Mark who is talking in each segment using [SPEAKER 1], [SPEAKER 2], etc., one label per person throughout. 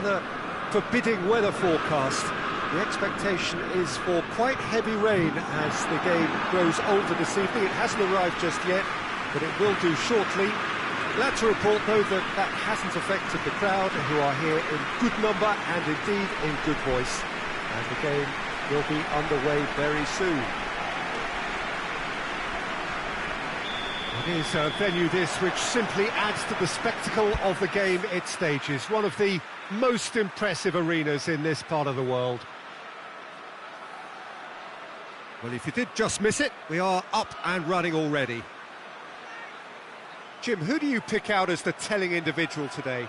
[SPEAKER 1] rather forbidding weather forecast. The expectation is for quite heavy rain as the game grows older this evening. It hasn't arrived just yet, but it will do shortly. Glad to report, though, that that hasn't affected the crowd, who are here in good number and indeed in good voice. And the game will be underway very soon. It is a venue this which simply adds to the spectacle of the game it stages. One of the most impressive arenas in this part of the world. Well, if you did just miss it, we are up and running already. Jim, who do you pick out as the telling individual today?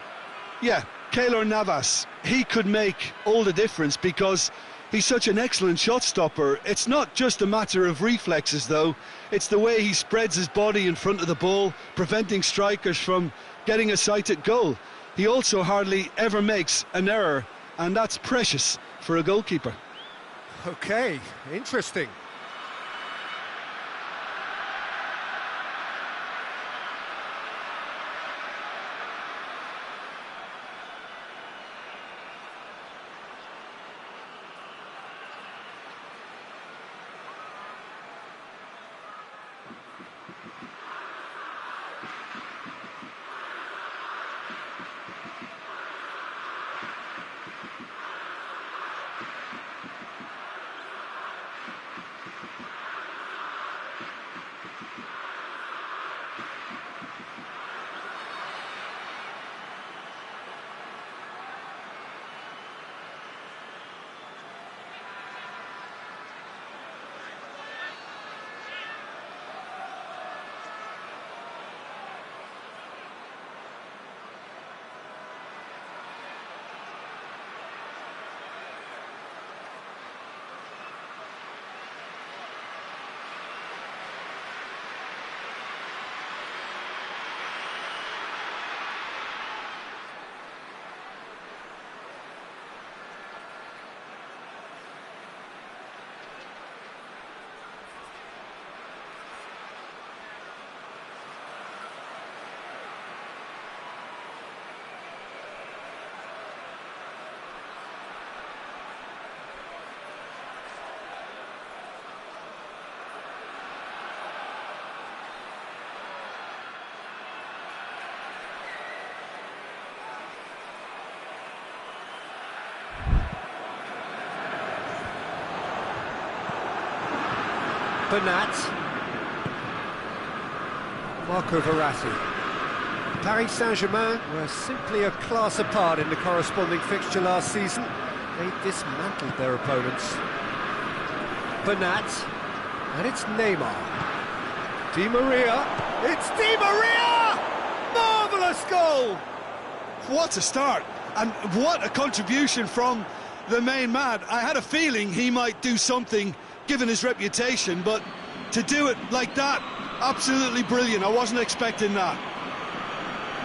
[SPEAKER 2] Yeah, Keylor Navas. He could make all the difference because he's such an excellent shot stopper. It's not just a matter of reflexes, though. It's the way he spreads his body in front of the ball, preventing strikers from getting a sighted goal. He also hardly ever makes an error, and that's precious for a goalkeeper.
[SPEAKER 1] Okay, interesting. Bernat. Marco Verratti. Paris Saint-Germain were simply a class apart in the corresponding fixture last season. They dismantled their opponents. Bernat. And it's Neymar. Di Maria. It's Di Maria! Marvellous goal!
[SPEAKER 2] What a start, and what a contribution from the main man. I had a feeling he might do something given his reputation, but to do it like that, absolutely brilliant. I wasn't expecting that.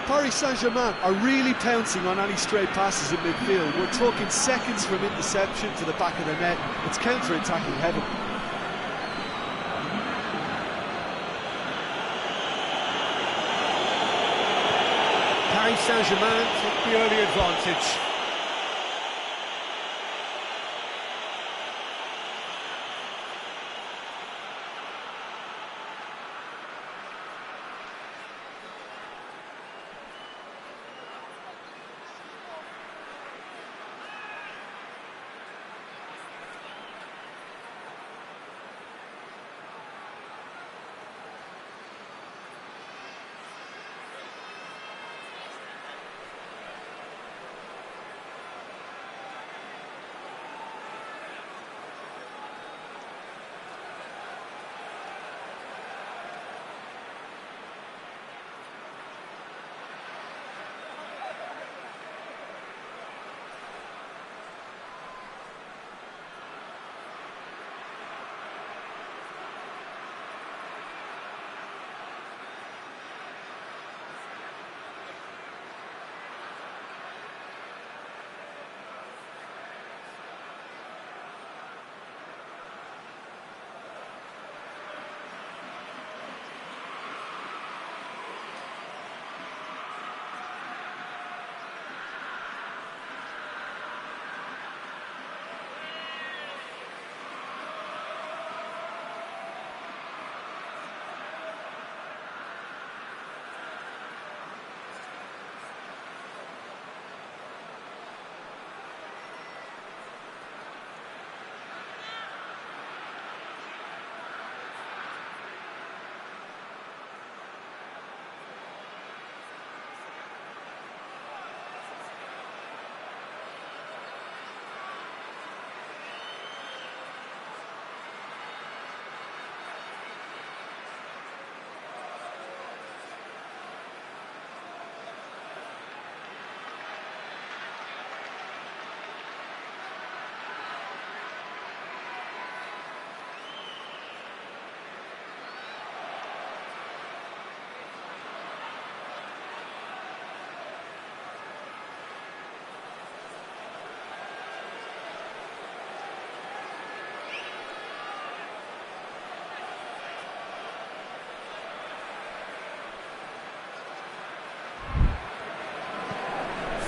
[SPEAKER 2] Paris Saint-Germain are really pouncing on any stray passes in midfield. We're talking seconds from interception to the back of the net. It's counter-attacking heaven.
[SPEAKER 1] Paris Saint-Germain took the early advantage.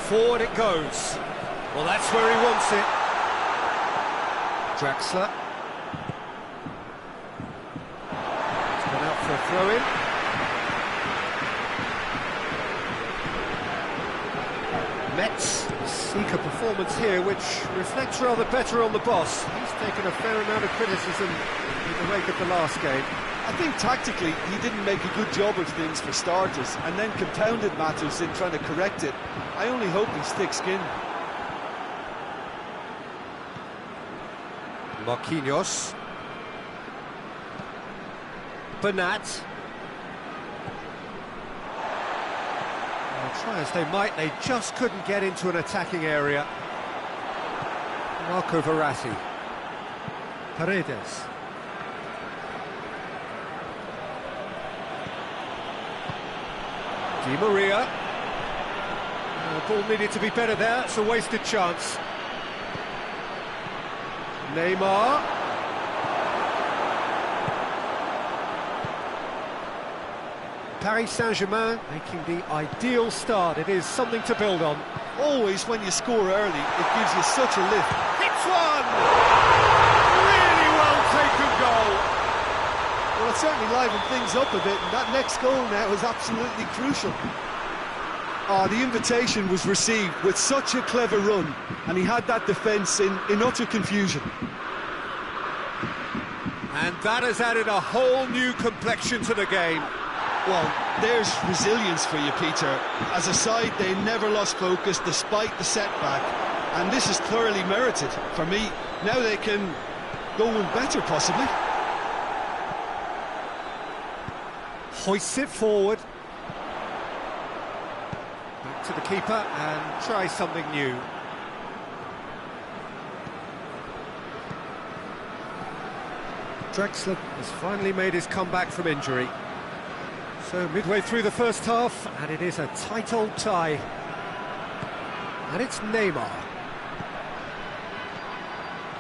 [SPEAKER 1] Forward it goes. Well, that's where he wants it. Draxler. He's gone out for a throw-in. Metz seek a performance here which reflects rather better on the boss. He's taken a fair amount of criticism in the wake of the last game.
[SPEAKER 2] I think tactically he didn't make a good job of things for starters, and then compounded matters in trying to correct it. I only hope he's thick-skinned.
[SPEAKER 1] Marquinhos. Bernat. Well, try as they might, they just couldn't get into an attacking area. Marco Verratti. Paredes. Di Maria. The ball needed to be better there, it's a wasted chance. Neymar. Paris Saint-Germain making the ideal start. It is something to build on.
[SPEAKER 2] Always when you score early, it gives you such a lift.
[SPEAKER 1] Hits one! Really well taken goal.
[SPEAKER 2] Well, it certainly livened things up a bit, and that next goal now is absolutely crucial. The invitation was received with such a clever run, and he had that defence in utter confusion.
[SPEAKER 1] And that has added a whole new complexion to the game.
[SPEAKER 2] Well, there's resilience for you, Peter. As a side, they never lost focus despite the setback, and this is thoroughly merited. For me, now they can go one better, possibly.
[SPEAKER 1] Hoists it forward. Back to the keeper and try something new. Draxler has finally made his comeback from injury. So midway through the first half, and it is a tight old tie. And it's Neymar.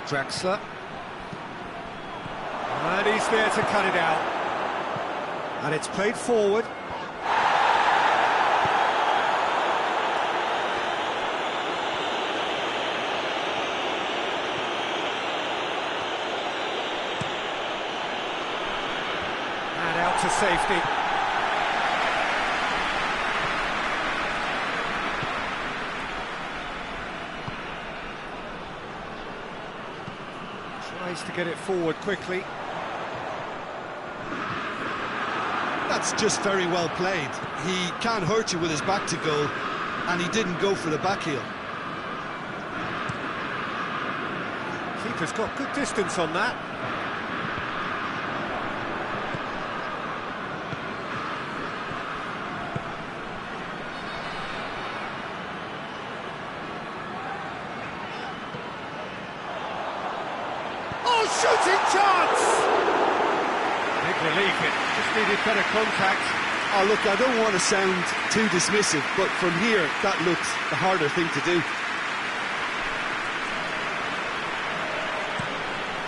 [SPEAKER 1] Draxler. And he's there to cut it out. And it's played forward. And out to safety. Tries to get it forward quickly.
[SPEAKER 2] That's just very well played. He can't hurt you with his back to goal, and he didn't go for the back heel.
[SPEAKER 1] Keeper's got good distance on that. Oh, shooting chance! Big relief, it just needed better contact.
[SPEAKER 2] Oh, look, I don't want to sound too dismissive, but from here, that looks the harder thing to do.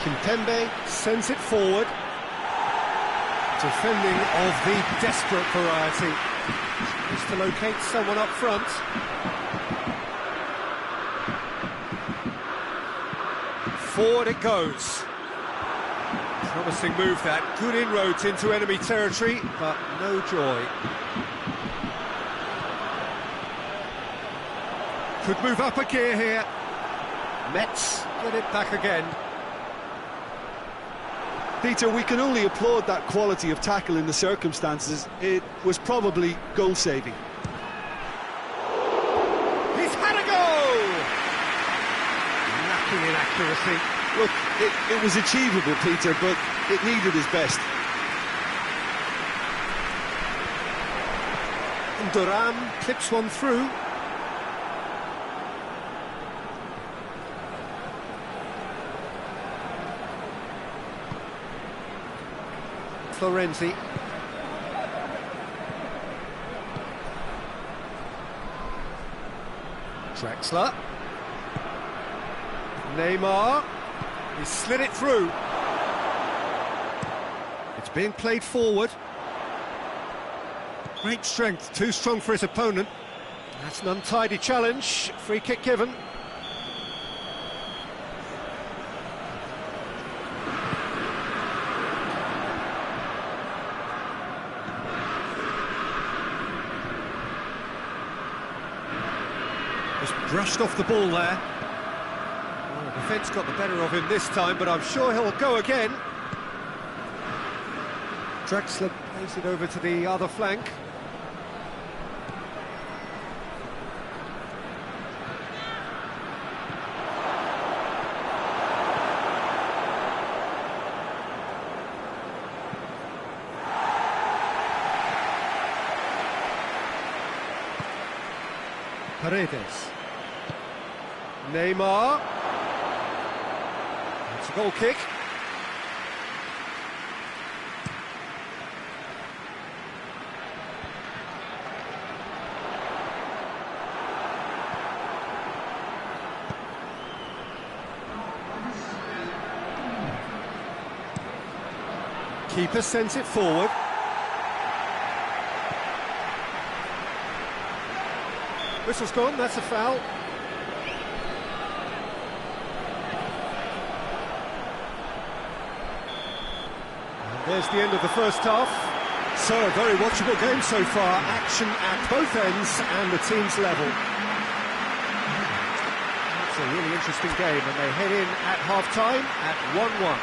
[SPEAKER 1] Kimpembe sends it forward. Defending of the desperate variety. Tries to locate someone up front. Forward it goes. Promising move that. Good inroads into enemy territory, but no joy. Could move up a gear here. Metz get it back again.
[SPEAKER 2] Peter, we can only applaud that quality of tackle in the circumstances. It was probably goal-saving.
[SPEAKER 1] He's had a goal! Lacking in accuracy.
[SPEAKER 2] Look, it was achievable, Peter, but it needed his best.
[SPEAKER 1] And Thuram clips one through. Florenzi. Draxler. Neymar. He slid it through. It's being played forward. Great strength, too strong for his opponent. That's an untidy challenge. Free kick given. Just brushed off the ball there. Well, the defence got the better of him this time, but I'm sure he'll go again. Draxler plays it over to the other flank. Paredes. Neymar. It's a goal kick. Keeper sends it forward. Whistle's gone, that's a foul. And there's the end of the first half. So, a very watchable game so far. Action at both ends and the team's level. It's a really interesting game, and they head in at half-time at 1-1.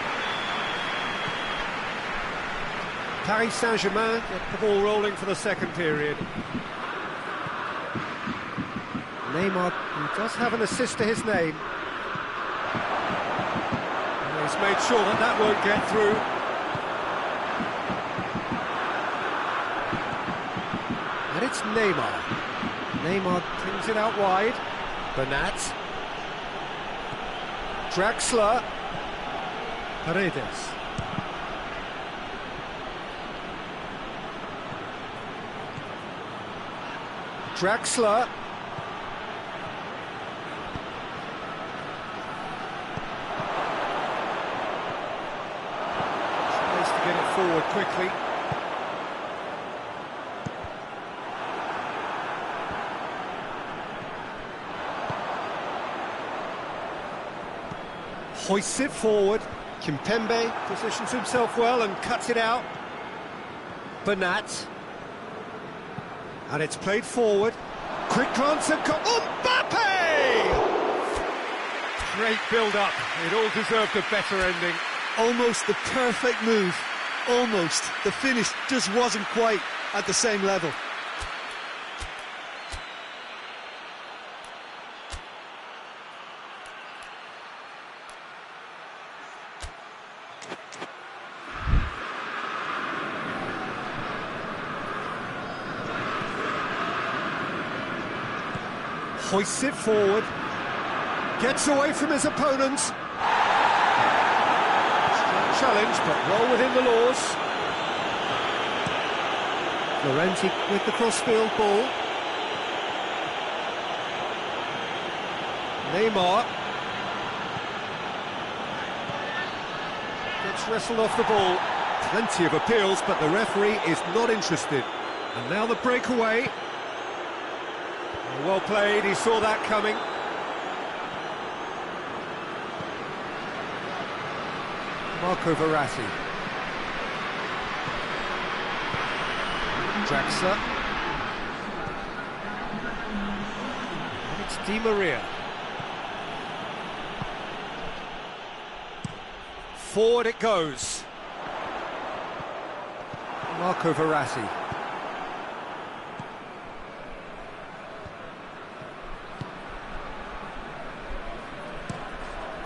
[SPEAKER 1] Paris Saint-Germain get the ball rolling for the second period. Neymar, who does have an assist to his name. And he's made sure that that won't get through. And it's Neymar. Neymar brings it out wide. Bernat. Draxler. Paredes. Draxler. Tries to get it forward quickly. Hoists it forward. Kimpembe positions himself well and cuts it out. Bernat. And it's played forward. Quick glance at Mbappe! Great build-up. It all deserved a better ending.
[SPEAKER 2] Almost the perfect move. Almost. The finish just wasn't quite at the same level.
[SPEAKER 1] Hoists it forward, gets away from his opponent. Strong challenge, but well within the laws. Florenzi with the crossfield ball. Neymar gets wrestled off the ball. Plenty of appeals, but the referee is not interested. And now the breakaway. Well played, he saw that coming. Marco Verratti. Draxler. And it's Di Maria. Forward it goes. Marco Verratti.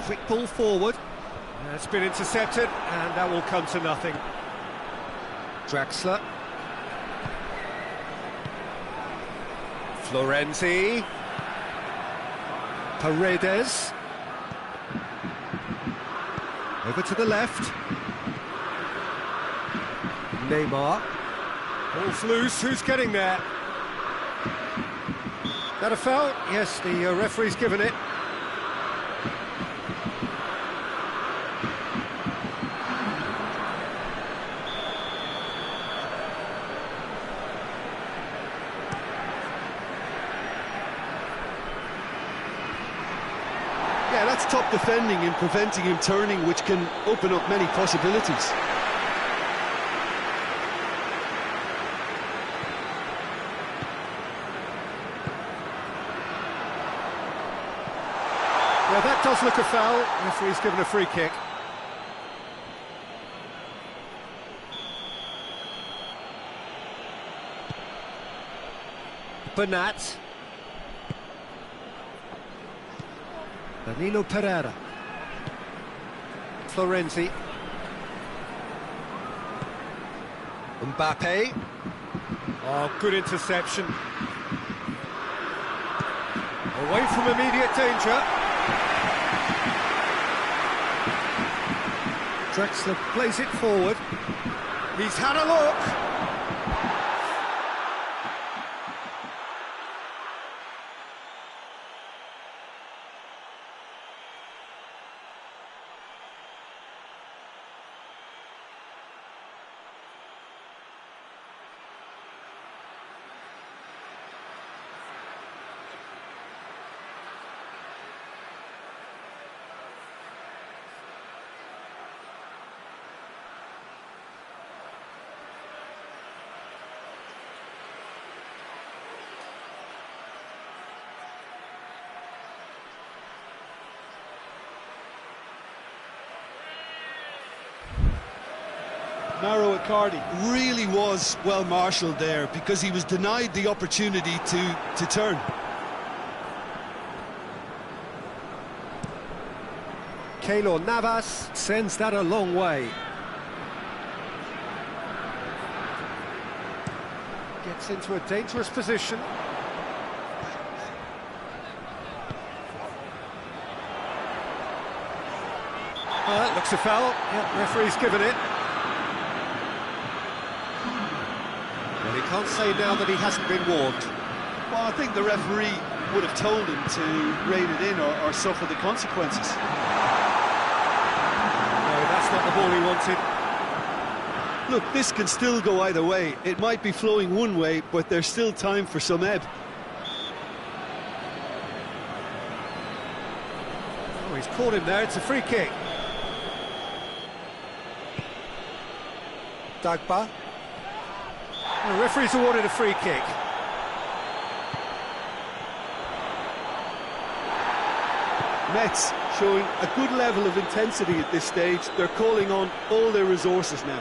[SPEAKER 1] Quick ball forward. It's been intercepted, and that will come to nothing. Draxler. Florenzi. Paredes. Over to the left. Neymar. Ball's loose, who's getting there? That a foul? Yes, the referee's given it.
[SPEAKER 2] Yeah, that's top defending and preventing him turning, which can open up many possibilities.
[SPEAKER 1] Yeah, that does look a foul. Referee's given a free kick. Bernat. Danilo Pereira. Florenzi. Mbappe. Oh, good interception. Away from immediate danger. Drexler plays it forward. He's had a look.
[SPEAKER 2] Mauro Icardi really was well marshalled there because he was denied the opportunity to turn.
[SPEAKER 1] Keylor Navas sends that a long way. Gets into a dangerous position. Looks a foul. Yeah, referee's given it. Well, he can't say now that he hasn't been warned.
[SPEAKER 2] Well, I think the referee would have told him to rein it in or suffer the consequences.
[SPEAKER 1] No, that's not the ball he wanted.
[SPEAKER 2] Look, this can still go either way. It might be flowing one way, but there's still time for some ebb.
[SPEAKER 1] Oh, he's caught him there. It's a free kick. Dagba. The referee's awarded a free kick.
[SPEAKER 2] Metz showing a good level of intensity at this stage. They're calling on all their resources now.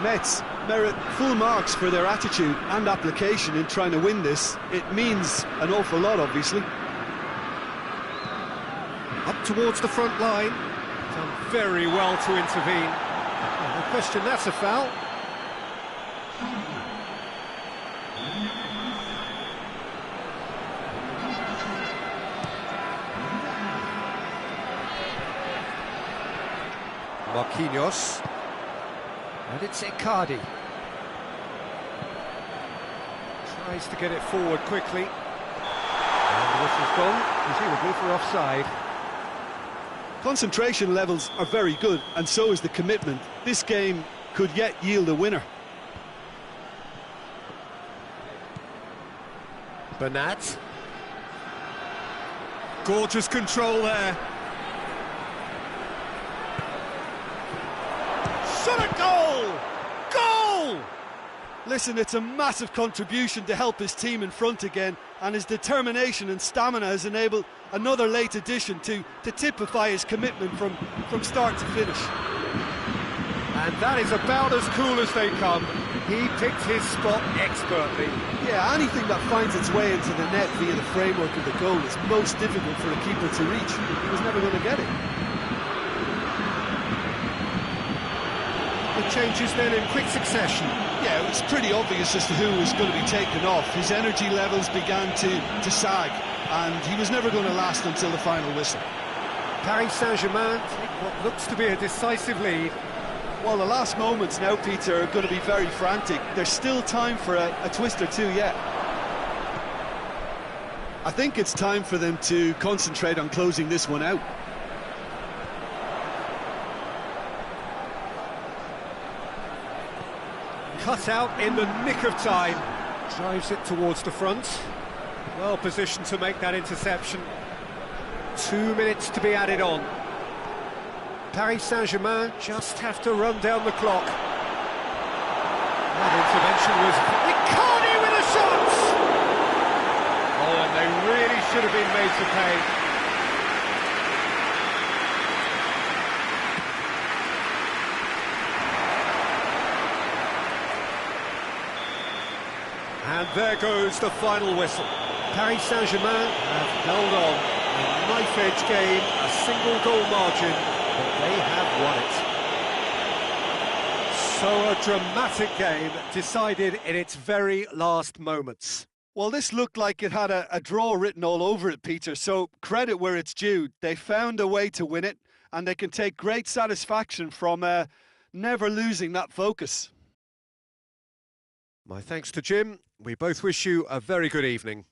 [SPEAKER 2] Metz merit full marks for their attitude and application in trying to win this. It means an awful lot, obviously.
[SPEAKER 1] Up towards the front line. Done very well to intervene. Oh, no question, that's a foul. Marquinhos. And it's Icardi. Tries to get it forward quickly. And the whistle's gone, presumably for offside.
[SPEAKER 2] Concentration levels are very good, and so is the commitment. This game could yet yield a winner.
[SPEAKER 1] Bernat. Gorgeous control there. Shot a goal! Goal!
[SPEAKER 2] Listen, it's a massive contribution to help his team in front again, and his determination and stamina has enabled another late addition to typify his commitment from start to finish.
[SPEAKER 1] And that is about as cool as they come. He picked his spot expertly.
[SPEAKER 2] Yeah, anything that finds its way into the net via the framework of the goal is most difficult for a keeper to reach. He was never going to get it.
[SPEAKER 1] The changes then in quick succession.
[SPEAKER 2] Yeah, it was pretty obvious as to who was going to be taken off. His energy levels began to sag, and he was never going to last until the final whistle.
[SPEAKER 1] Paris Saint-Germain take what looks to be a decisive lead.
[SPEAKER 2] Well, the last moments now, Peter, are going to be very frantic. There's still time for a twist or two yet. I think it's time for them to concentrate on closing this one out.
[SPEAKER 1] Cut out in the nick of time. Drives it towards the front. Well positioned to make that interception. 2 minutes to be added on. Paris Saint-Germain just have to run down the clock. That intervention was... Icardi with a shot! Oh, and they really should have been made to pay. And there goes the final whistle. Paris Saint-Germain have held on. A knife-edge game, a single goal margin, but they have won it. So a dramatic game decided in its very last moments.
[SPEAKER 2] Well, this looked like it had a draw written all over it, Peter, so credit where it's due. They found a way to win it, and they can take great satisfaction from never losing that focus.
[SPEAKER 1] My thanks to Jim. We both wish you a very good evening.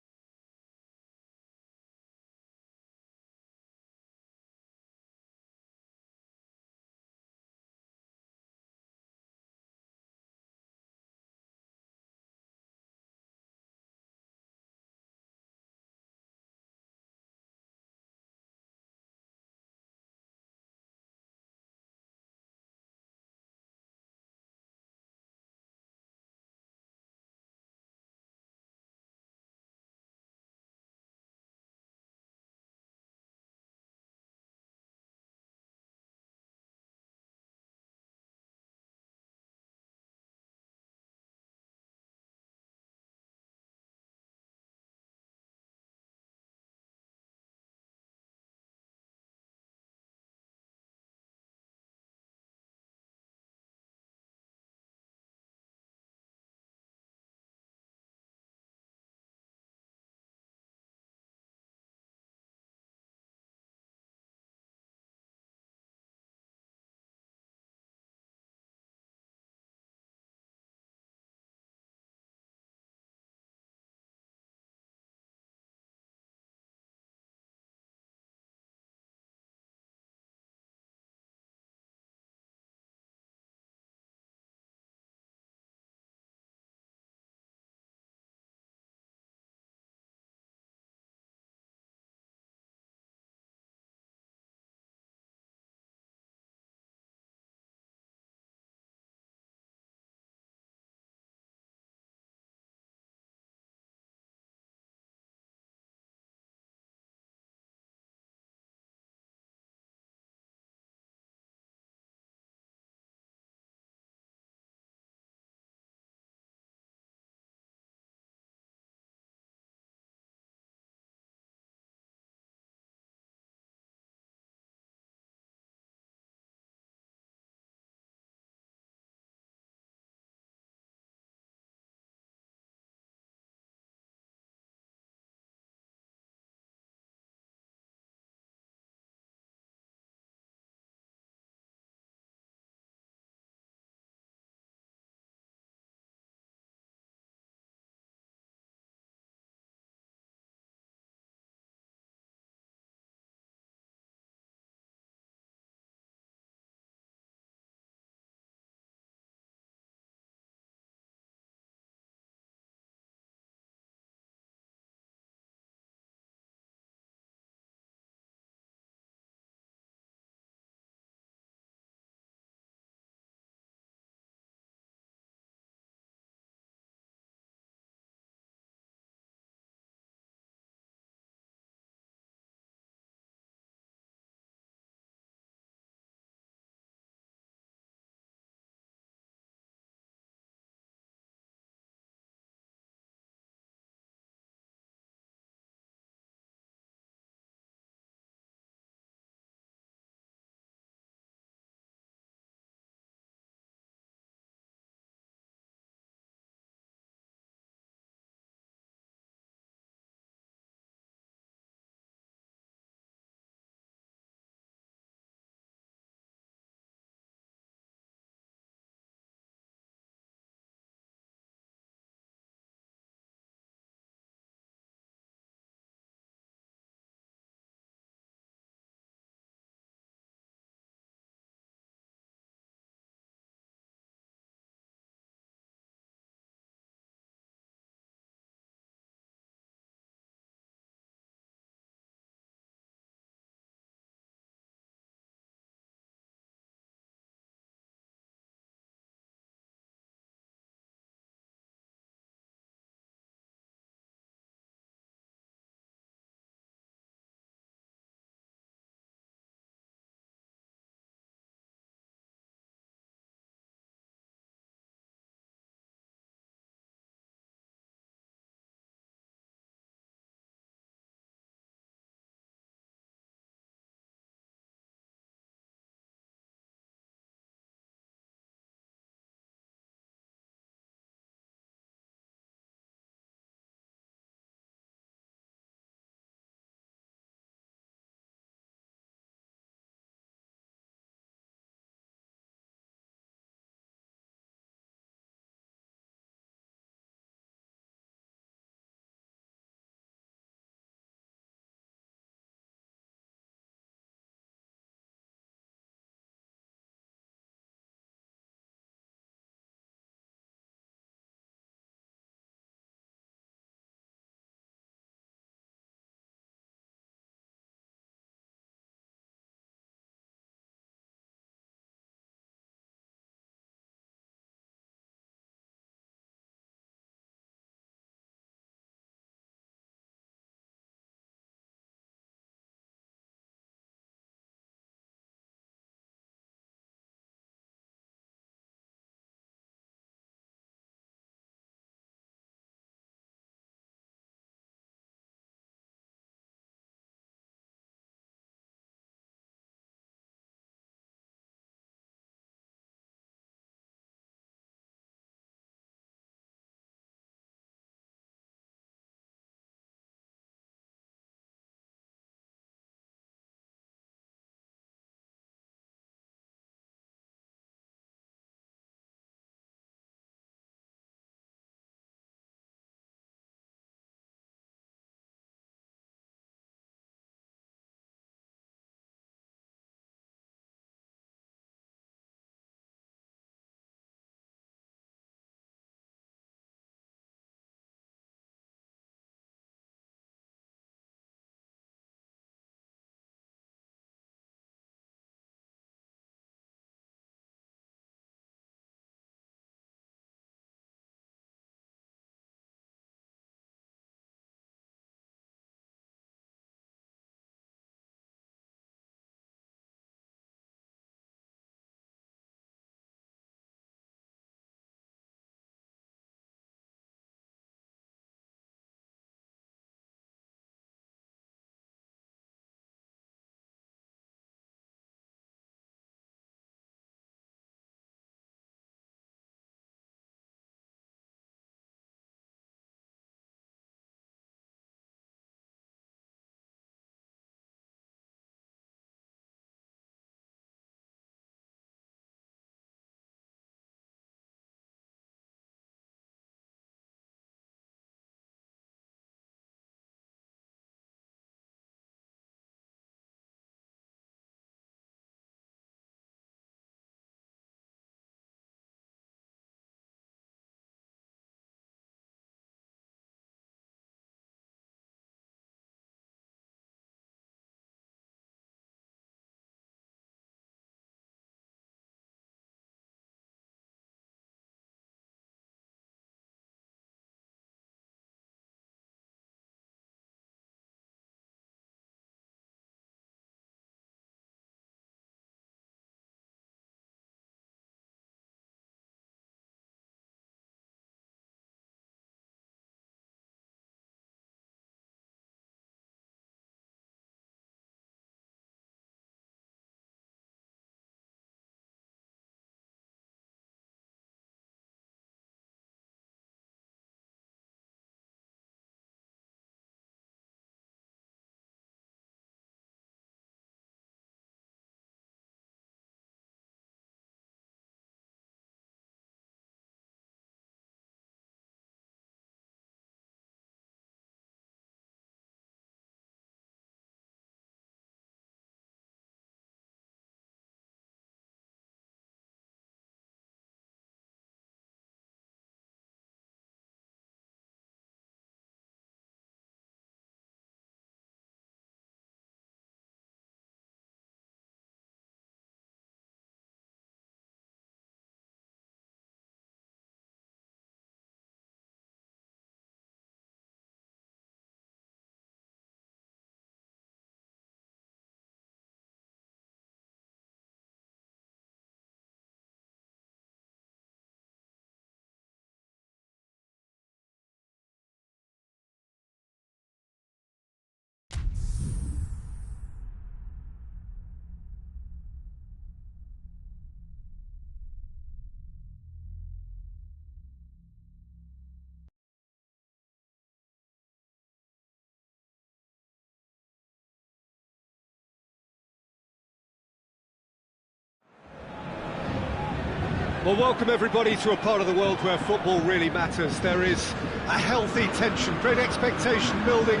[SPEAKER 1] Well, welcome everybody to a part of the world where football really matters. There is a healthy tension, great expectation building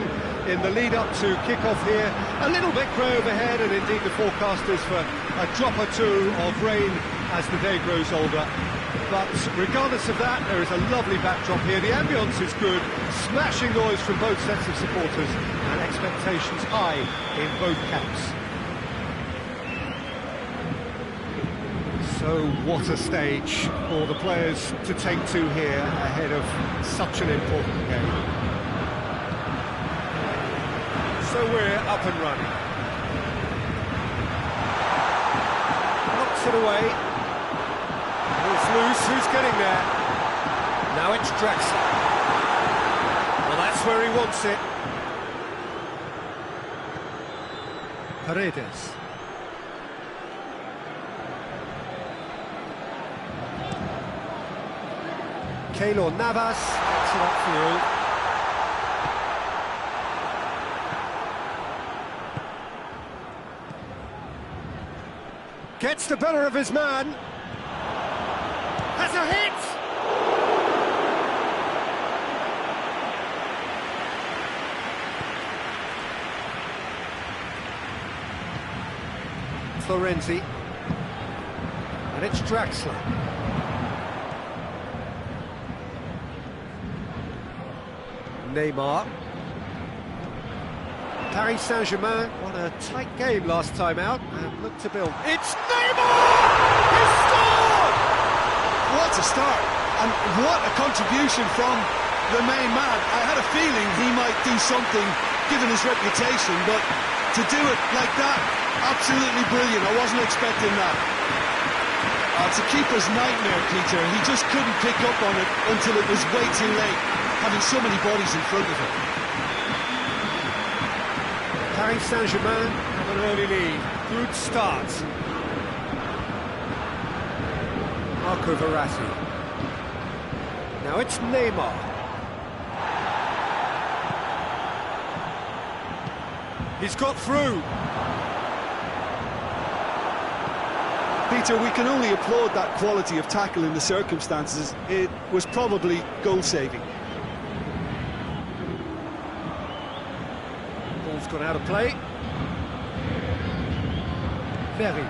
[SPEAKER 1] in the lead-up to kick-off here. A little bit grey overhead, and indeed the forecast is for a drop or two of rain as the day grows older. But regardless of that, there is a lovely backdrop here. The ambience is good, smashing noise from both sets of supporters, and expectations high in both camps. So what a stage for the players to take to here ahead of such an important game. So we're up and running. Knocks it away. It's loose, who's getting there? Now it's Draxler. Well, that's where he wants it. Paredes. Keylor Navas gets it upfield. Gets the better of his man. Has a hit! Florenzi. And it's Draxler. Neymar. Paris Saint-Germain won a tight game last time out and looked to build. It's Neymar! He's scored!
[SPEAKER 2] What a start, and what a contribution from the main man. I had a feeling he might do something given his reputation, but to do it like that, absolutely brilliant. I wasn't expecting that. It's a keeper's nightmare, Peter. He just couldn't pick up on it until it was way too late, having so many bodies in front of him.
[SPEAKER 1] Paris Saint-Germain have an early lead. Good start. Marco Verratti. Now it's Neymar. He's got through.
[SPEAKER 2] Peter, we can only applaud that quality of tackle in the circumstances. It was probably goal-saving.
[SPEAKER 1] Ball's gone out of play. Very.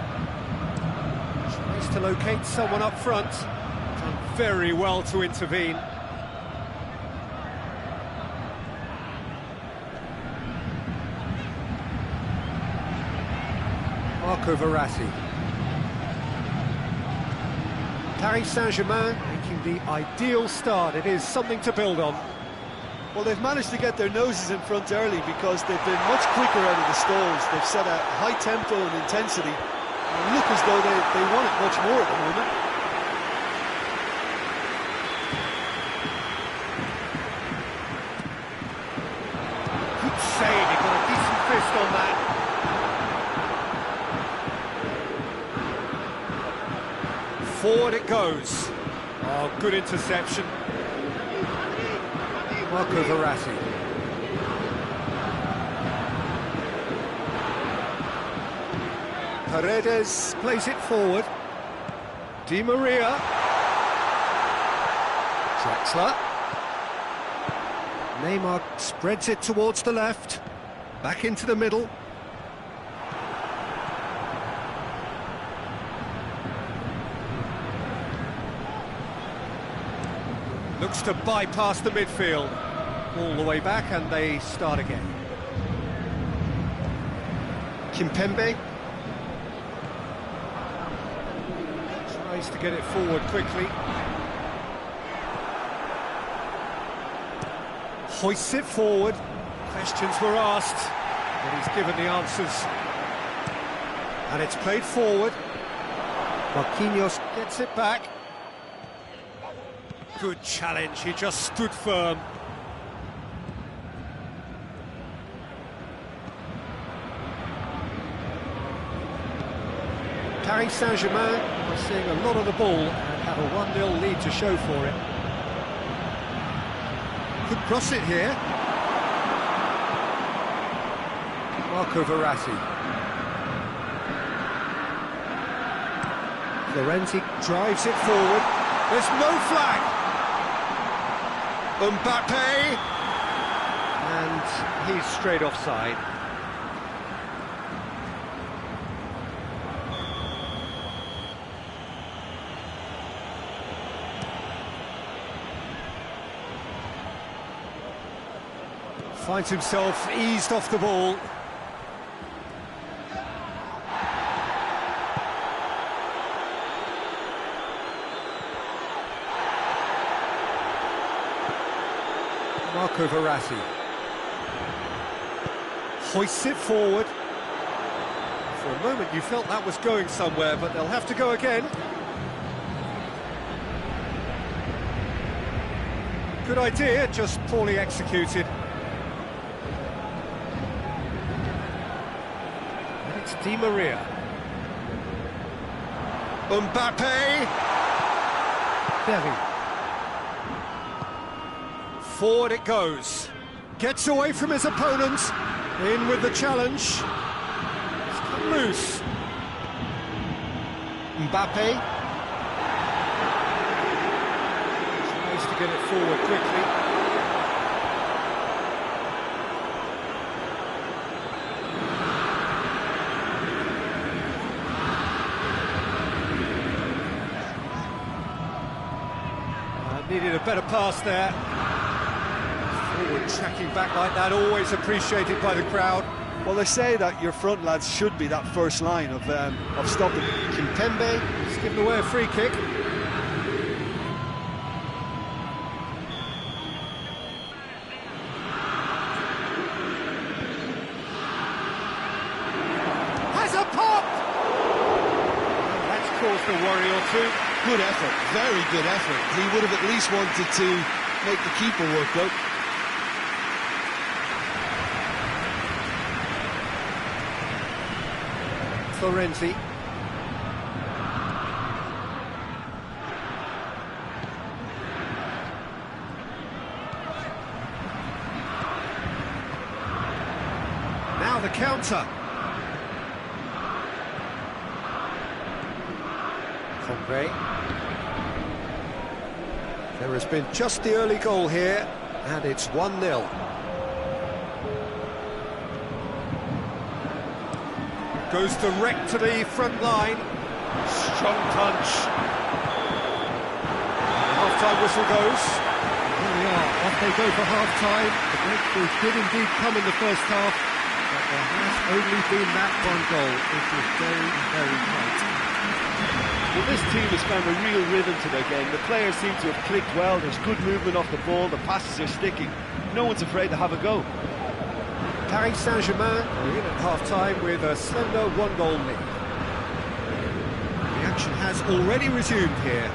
[SPEAKER 1] Tries to locate someone up front. Done very well to intervene. Marco Verratti. Paris Saint-Germain making the ideal start. It is something to build on.
[SPEAKER 2] Well, they've managed to get their noses in front early because they've been much quicker out of the stalls. They've set a high tempo and intensity and look as though they want it much more at the moment.
[SPEAKER 1] Good save, he got a decent fist on that. Forward it goes. Oh, good interception. Marco Verratti. Paredes plays it forward. Di Maria. Draxler. Neymar spreads it towards the left. Back into the middle. Looks to bypass the midfield. All the way back, and they start again. Kimpembe. Tries to get it forward quickly. Hoists it forward. Questions were asked, but he's given the answers. And it's played forward. Marquinhos gets it back. Good challenge, he just stood firm. Paris Saint-Germain are seeing a lot of the ball and have a 1-0 lead to show for it. Could cross it here. Marco Verratti. Florenzi drives it forward. There's no flag. Mbappe. And he's straight offside. Finds himself eased off the ball. Marco Verratti hoists it forward. For a moment you felt that was going somewhere, but they'll have to go again. Good idea, just poorly executed. And it's Di Maria. Mbappe. Belly. Forward it goes. Gets away from his opponent. In with the challenge. It's come loose. Mbappe. Tries to get it forward quickly. Needed a better pass there. Forward tracking back like that, always appreciated by the crowd.
[SPEAKER 2] Well, they say that your front lads should be that first line of stopping.
[SPEAKER 1] Kimpembe has given away a free kick. Has a pop! And that's caused a worry or two.
[SPEAKER 2] Good effort, very good effort. He would have at least wanted to make the keeper work though.
[SPEAKER 1] Florenzi. Now the counter. Conte. There has been just the early goal here, and it's 1-0. Goes direct to the front line. Strong punch. Half-time whistle goes. Here we are, off they go for half-time. The breakthrough did indeed come in the first half, but there has only been that one goal. It was very, very tight.
[SPEAKER 3] Well, this team has found a real rhythm to their game. The players seem to have clicked well. There's good movement off the ball. The passes are sticking. No one's afraid to have a go.
[SPEAKER 1] Paris Saint-Germain are in at half-time with a slender one-goal lead. The action has already resumed here.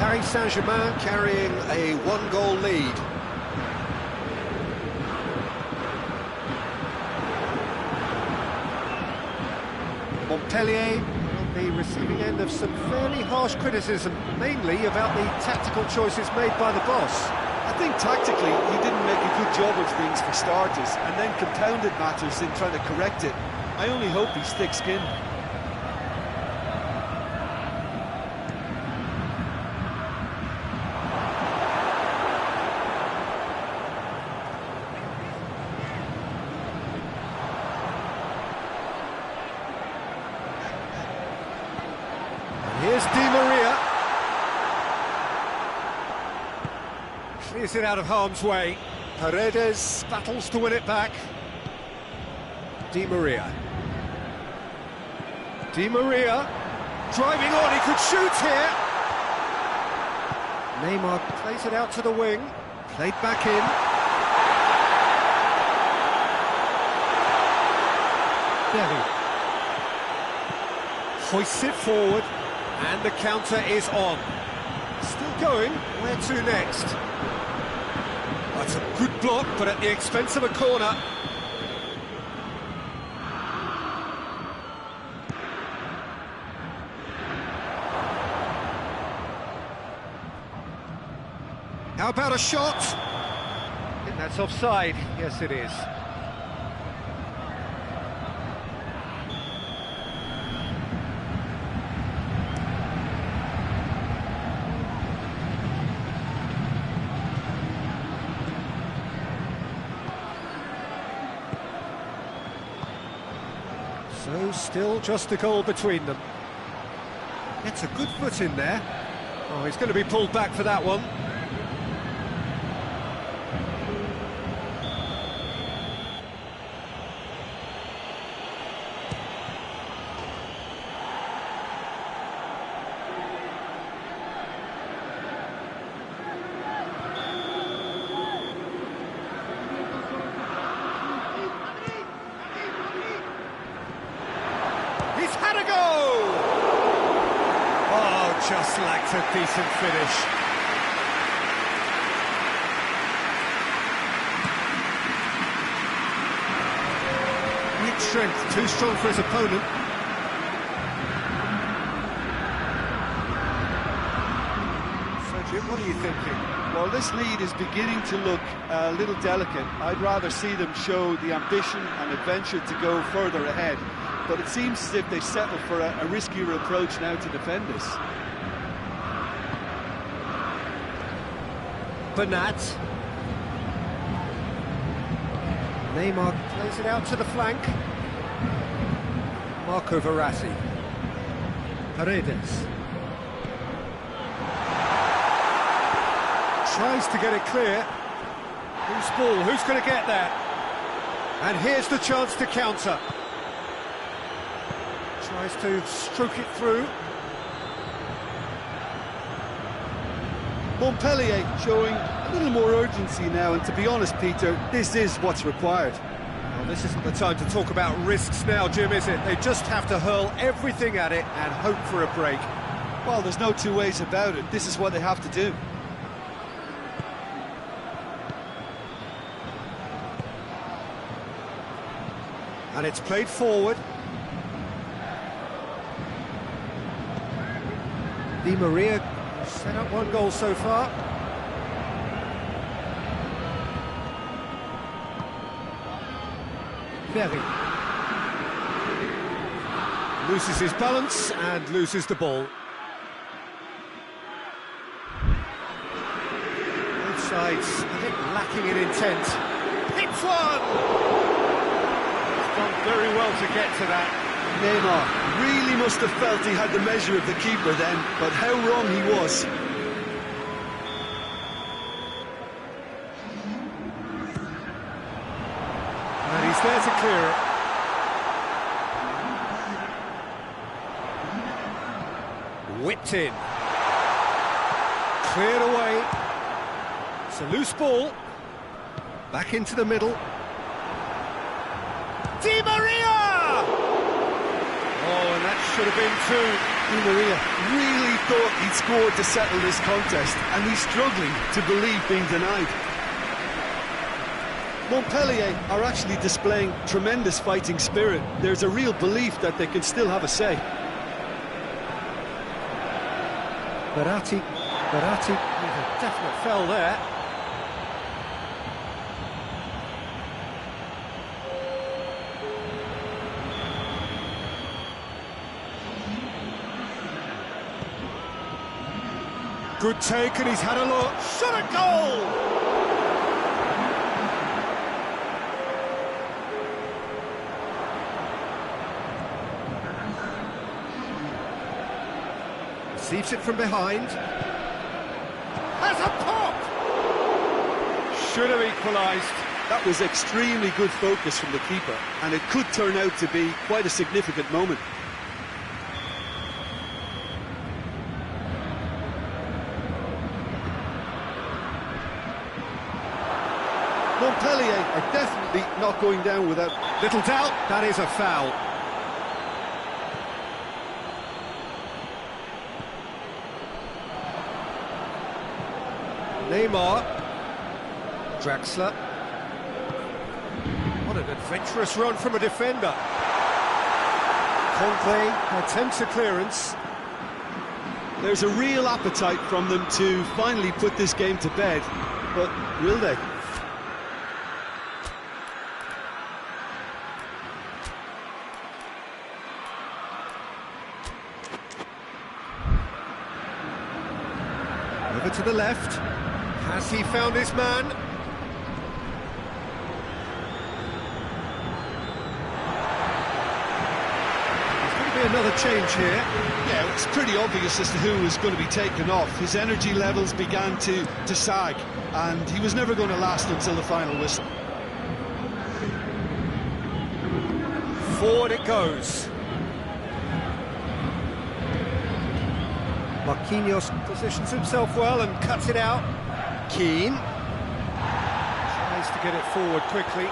[SPEAKER 1] Paris Saint-Germain carrying a one-goal lead. Montpellier on the receiving end of some fairly harsh criticism, mainly about the tactical choices made by the boss.
[SPEAKER 2] I think tactically he didn't make a good job of things for starters, and then compounded matters in trying to correct it. I only hope he's thick-skinned.
[SPEAKER 1] Here's Di Maria. Clears it out of harm's way. Paredes battles to win it back. Di Maria. Di Maria driving on, he could shoot here. Neymar plays it out to the wing. Played back in. Devi hoists it forward. And the counter is on. Still going. Where to next? That's a good block, but at the expense of a corner. How about a shot? I think that's offside. Yes, it is. So still just a goal between them. Gets a good foot in there. Oh, he's going to be pulled back for that one. He's had a go! Oh, just lacked a decent finish. Great strength, too strong for his opponent. So, Jim, what are you thinking?
[SPEAKER 3] Well, this lead is beginning to look a little delicate. I'd rather see them show the ambition and adventure to go further ahead. But it seems as if they settle for a riskier approach now to defend this.
[SPEAKER 1] Bernat. Neymar plays it out to the flank. Marco Verratti. Paredes. Tries to get it clear. Who's ball? Who's going to get that? And here's the chance to counter. Tries to stroke it through.
[SPEAKER 3] Montpellier showing a little more urgency now, and to be honest, Peter, this is what's required.
[SPEAKER 1] Well, this isn't the time to talk about risks now, Jim, is it? They just have to hurl everything at it and hope for a break.
[SPEAKER 3] Well, there's no two ways about it. This is what they have to do.
[SPEAKER 1] And it's played forward. Di Maria set up one goal so far. Berry loses his balance and loses the ball. Both sides a bit lacking in intent. Hits one! It's done very well to get to that.
[SPEAKER 3] Neymar really must have felt he had the measure of the keeper then, but how wrong he was.
[SPEAKER 1] And he's there to clear it. Whipped in. Cleared away. It's a loose ball. Back into the middle. Di Maria! Oh, and that should have been two.
[SPEAKER 3] Di Maria really thought he'd scored to settle this contest, and he's struggling to believe being denied. Montpellier are actually displaying tremendous fighting spirit. There's a real belief that they can still have a say.
[SPEAKER 1] Verratti, with a definite foul there. Good take, and he's had a look. Shot a goal! Receives it from behind. Has a pop! Should have equalised.
[SPEAKER 3] That was extremely good focus from the keeper, and it could turn out to be quite a significant moment. Montpellier are definitely not going down without
[SPEAKER 1] Little doubt, that is a foul. Neymar. Draxler. What an adventurous run from a defender. Conte attempts a clearance.
[SPEAKER 3] There's a real appetite from them to finally put this game to bed, but will they?
[SPEAKER 1] Over to the left. Has he found his man? another change here.
[SPEAKER 2] Yeah, it's pretty obvious as to who was going to be taken off. His energy levels began to sag, and he was never going to last until the final whistle.
[SPEAKER 1] Forward it goes. Marquinhos positions himself well and cuts it out. Keane tries to get it forward quickly.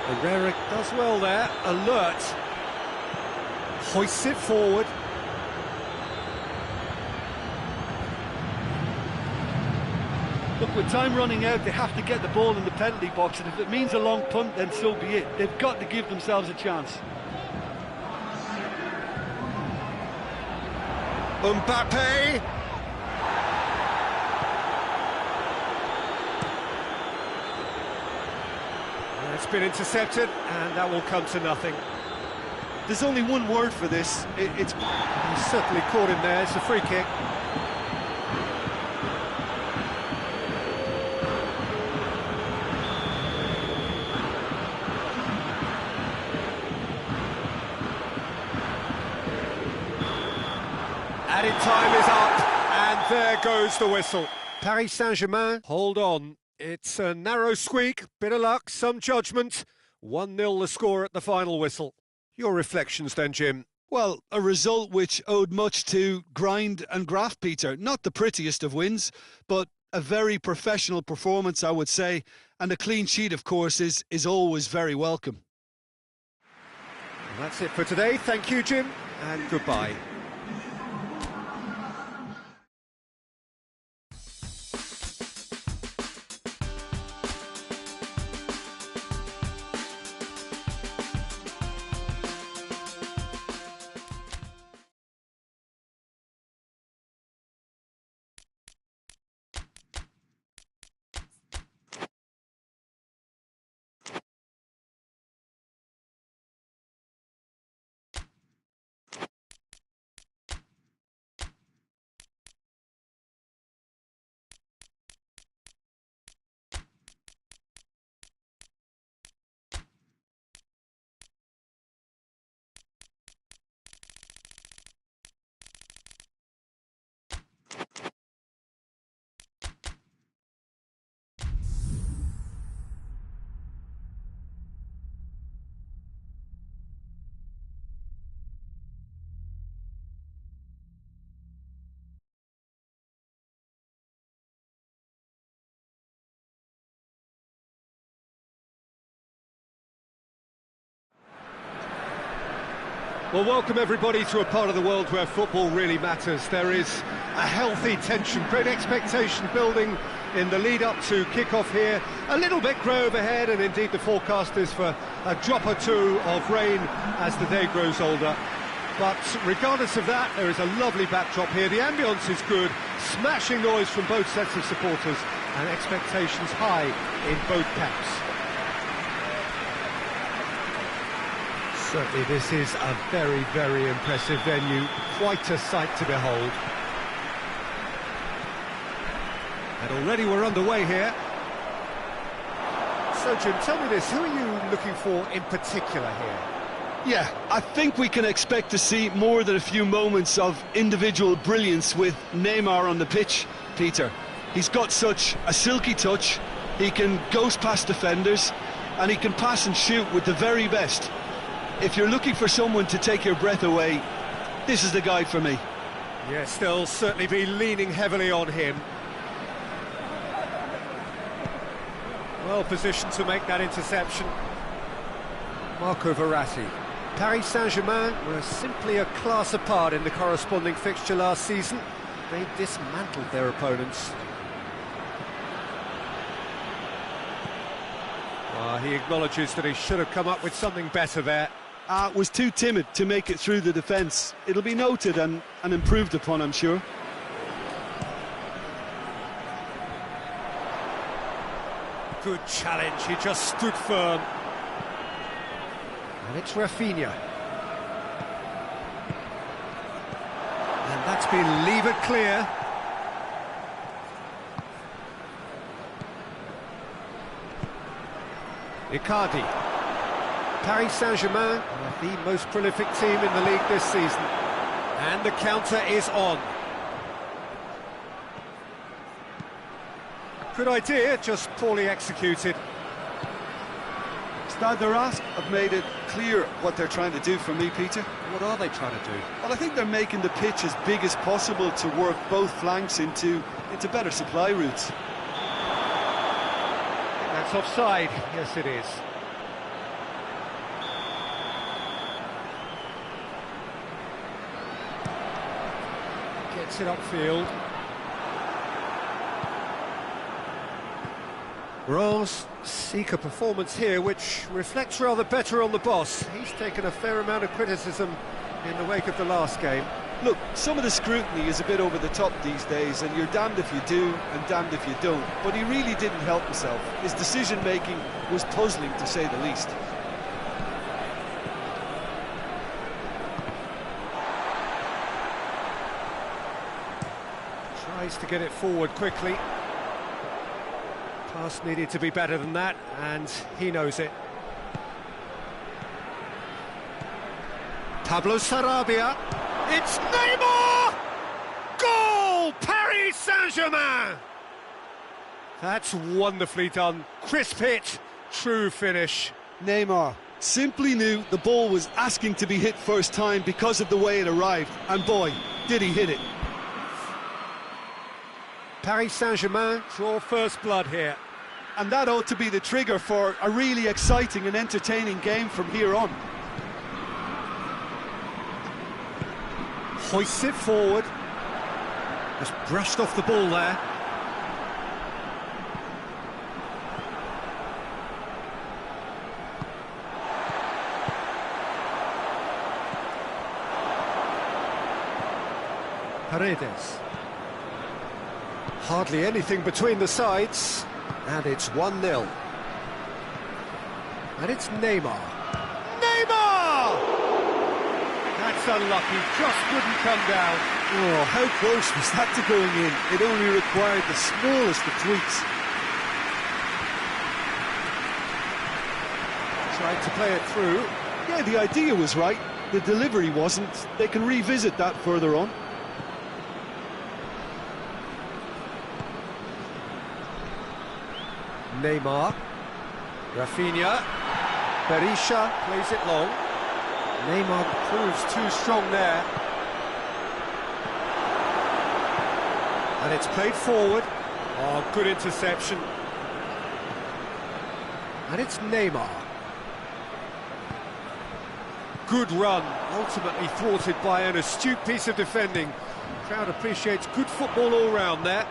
[SPEAKER 1] Herrera does well there, alert. Hoists it forward.
[SPEAKER 3] Look, with time running out, they have to get the ball in the penalty box, and if it means a long punt, then so be it. They've got to give themselves a chance.
[SPEAKER 1] Mbappe. It's been intercepted, and that will come to nothing.
[SPEAKER 3] There's only one word for this. He's
[SPEAKER 1] certainly caught him there. It's a free kick. Added time is up, and there goes the whistle. Paris Saint-Germain, hold on. It's a narrow squeak, bit of luck, some judgment. 1-0 the score at the final whistle. Your reflections then, Jim?
[SPEAKER 2] Well, a result which owed much to grind and graft, Peter. Not the prettiest of wins, but a very professional performance, I would say. And a clean sheet, of course, is always very welcome.
[SPEAKER 1] And that's it for today. Thank you, Jim, and goodbye. Well, welcome everybody to a part of the world where football really matters. There is a healthy tension, great expectation building in the lead-up to kick-off here. A little bit grey overhead, and indeed the forecast is for a drop or two of rain as the day grows older. But regardless of that, there is a lovely backdrop here. The ambience is good, smashing noise from both sets of supporters, and expectations high in both camps. Certainly this is a very, very impressive venue, quite a sight to behold. And already we're underway here. So Jim, tell me this, who are you looking for in particular here?
[SPEAKER 2] Yeah, I think we can expect to see more than a few moments of individual brilliance with Neymar on the pitch, Peter. He's got such a silky touch, he can ghost past defenders, and he can pass and shoot with the very best. If you're looking for someone to take your breath away, this is the guy for me.
[SPEAKER 1] Yes, they'll certainly be leaning heavily on him. Well positioned to make that interception. Marco Verratti. Paris Saint-Germain were simply a class apart in the corresponding fixture last season. They dismantled their opponents. He acknowledges that he should have come up with something better there.
[SPEAKER 2] Was too timid to make it through the defence. It'll be noted and improved upon, I'm sure.
[SPEAKER 1] Good challenge, he just stood firm. And it's Rafinha. And that's been levered clear. Icardi. Paris Saint-Germain are the most prolific team in the league this season. And the counter is on. Good idea, just poorly executed.
[SPEAKER 3] Stade de Reims have made it clear what they're trying to do for me, Peter.
[SPEAKER 1] What are they trying to do?
[SPEAKER 3] Well, I think they're making the pitch as big as possible to work both flanks into better supply routes.
[SPEAKER 1] That's offside. Yes, it is. Gets it upfield. Reims seek a performance here which reflects rather better on the boss. He's taken a fair amount of criticism in the wake of the last game.
[SPEAKER 3] Look, some of the scrutiny is a bit over the top these days, and you're damned if you do and damned if you don't. But he really didn't help himself. His decision-making was puzzling, to say the least.
[SPEAKER 1] Tries to get it forward quickly. Pass needed to be better than that, and he knows it. Pablo Sarabia. It's Neymar! Goal! Paris Saint-Germain! That's wonderfully done. Crisp hit, true finish.
[SPEAKER 3] Neymar simply knew the ball was asking to be hit first time because of the way it arrived, and boy, did he hit it.
[SPEAKER 1] Paris Saint-Germain draw first blood here.
[SPEAKER 3] And that ought to be the trigger for a really exciting and entertaining game from here on.
[SPEAKER 1] Hoists it forward. Just brushed off the ball there. Paredes. Hardly anything between the sides. And it's 1-0. And it's Neymar. Neymar! That's unlucky, just wouldn't come down.
[SPEAKER 3] Oh, how close was that to going in? It only required the smallest of tweaks.
[SPEAKER 1] Tried to play it through.
[SPEAKER 3] Yeah, the idea was right. The delivery wasn't. They can revisit that further on.
[SPEAKER 1] Neymar. Rafinha. Berisha plays it long. Neymar proves too strong there. And it's played forward. Oh, good interception. And it's Neymar. Good run, ultimately thwarted by an astute piece of defending. Crowd appreciates good football all round there.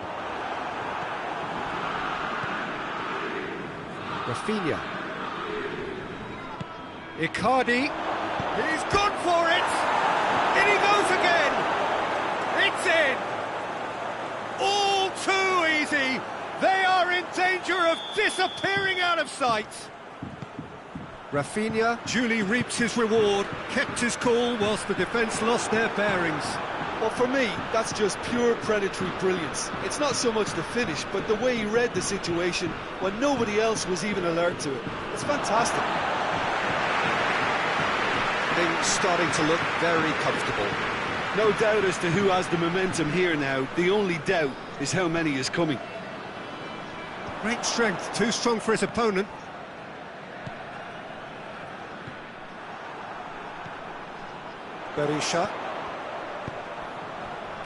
[SPEAKER 1] Rafinha. Icardi. He's gone for it! In he goes again! It's in! All too easy! They are in danger of disappearing out of sight! Rafinha duly reaps his reward, kept his cool whilst the defence lost their bearings.
[SPEAKER 3] Well, for me, that's just pure predatory brilliance. It's not so much the finish, but the way he read the situation when nobody else was even alert to it. It's fantastic.
[SPEAKER 4] Things starting to look very comfortable.
[SPEAKER 3] No doubt as to who has the momentum here now. The only doubt is how many is coming.
[SPEAKER 1] Great strength, too strong for his opponent. Berisha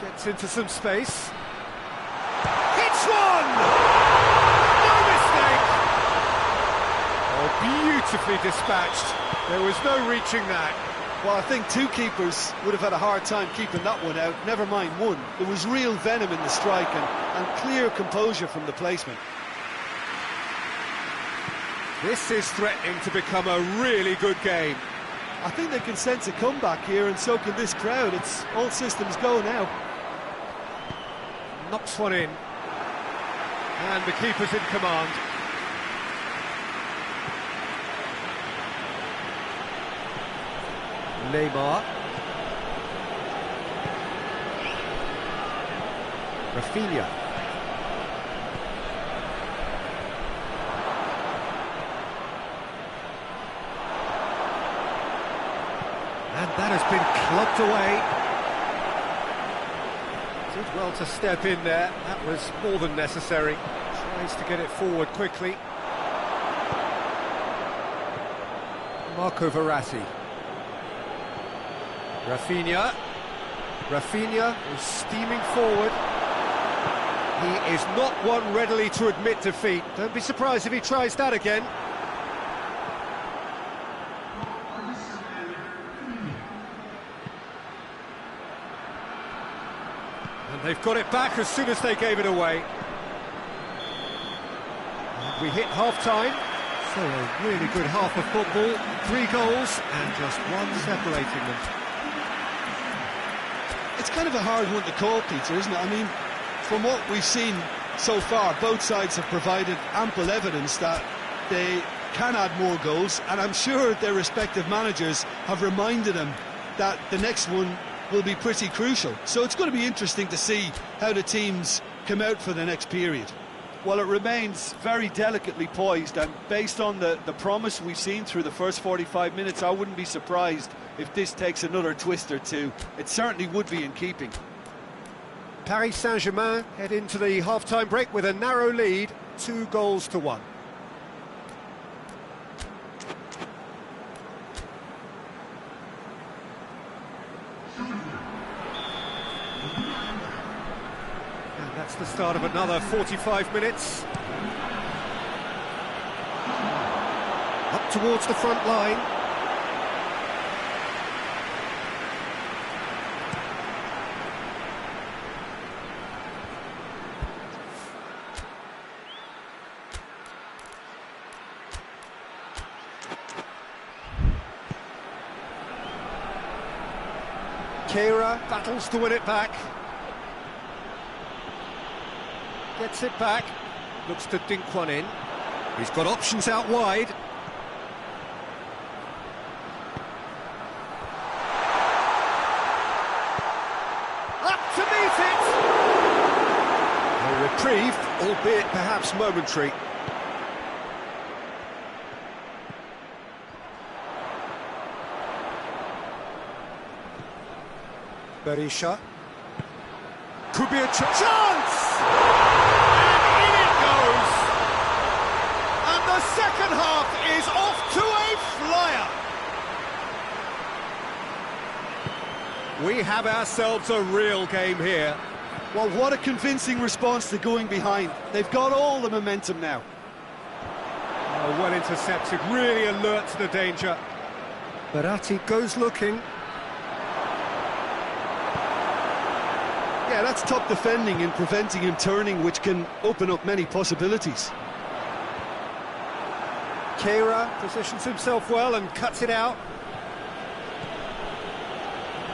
[SPEAKER 1] gets into some space. Hits one! No mistake! Oh, beautifully dispatched. There was no reaching that.
[SPEAKER 3] Well, I think two keepers would have had a hard time keeping that one out, never mind one. There was real venom in the strike and clear composure from the placement.
[SPEAKER 1] This is threatening to become a really good game.
[SPEAKER 3] I think they can sense a comeback here, and so can this crowd. It's all systems go now.
[SPEAKER 1] Knocks one in. And the keeper's in command. Neymar. Rafinha. And that has been clubbed away. Did well to step in there, that was more than necessary. Tries to get it forward quickly. Marco Verratti. Rafinha is steaming forward. He is not one readily to admit defeat. Don't be surprised if he tries that again. And they've got it back as soon as they gave it away. And we hit half-time. So a really good half of football. 3 goals and just one separating them.
[SPEAKER 2] It's kind of a hard one to call, Peter, isn't it? I mean, from what we've seen so far, both sides have provided ample evidence that they can add more goals, and I'm sure their respective managers have reminded them that the next one will be pretty crucial. So it's going to be interesting to see how the teams come out for the next period.
[SPEAKER 3] Well, it remains very delicately poised, and based on the promise we've seen through the first 45 minutes, I wouldn't be surprised if this takes another twist or two. It certainly would be in keeping.
[SPEAKER 1] Paris Saint-Germain head into the half-time break with a narrow lead, 2 goals to 1. And that's the start of another 45 minutes. Up towards the front line. Keira battles to win it back. Gets it back. Looks to dink one in. He's got options out wide. Up to meet it! A reprieve, albeit perhaps momentary. Berisha. Could be a chance! And in it goes! And the second half is off to a flyer! We have ourselves a real game here.
[SPEAKER 2] Well, what a convincing response to going behind. They've got all the momentum now.
[SPEAKER 1] Oh, well intercepted, really alert to the danger. Verratti goes looking.
[SPEAKER 2] Yeah, that's top defending and preventing him turning, which can open up many possibilities.
[SPEAKER 1] Keira positions himself well and cuts it out.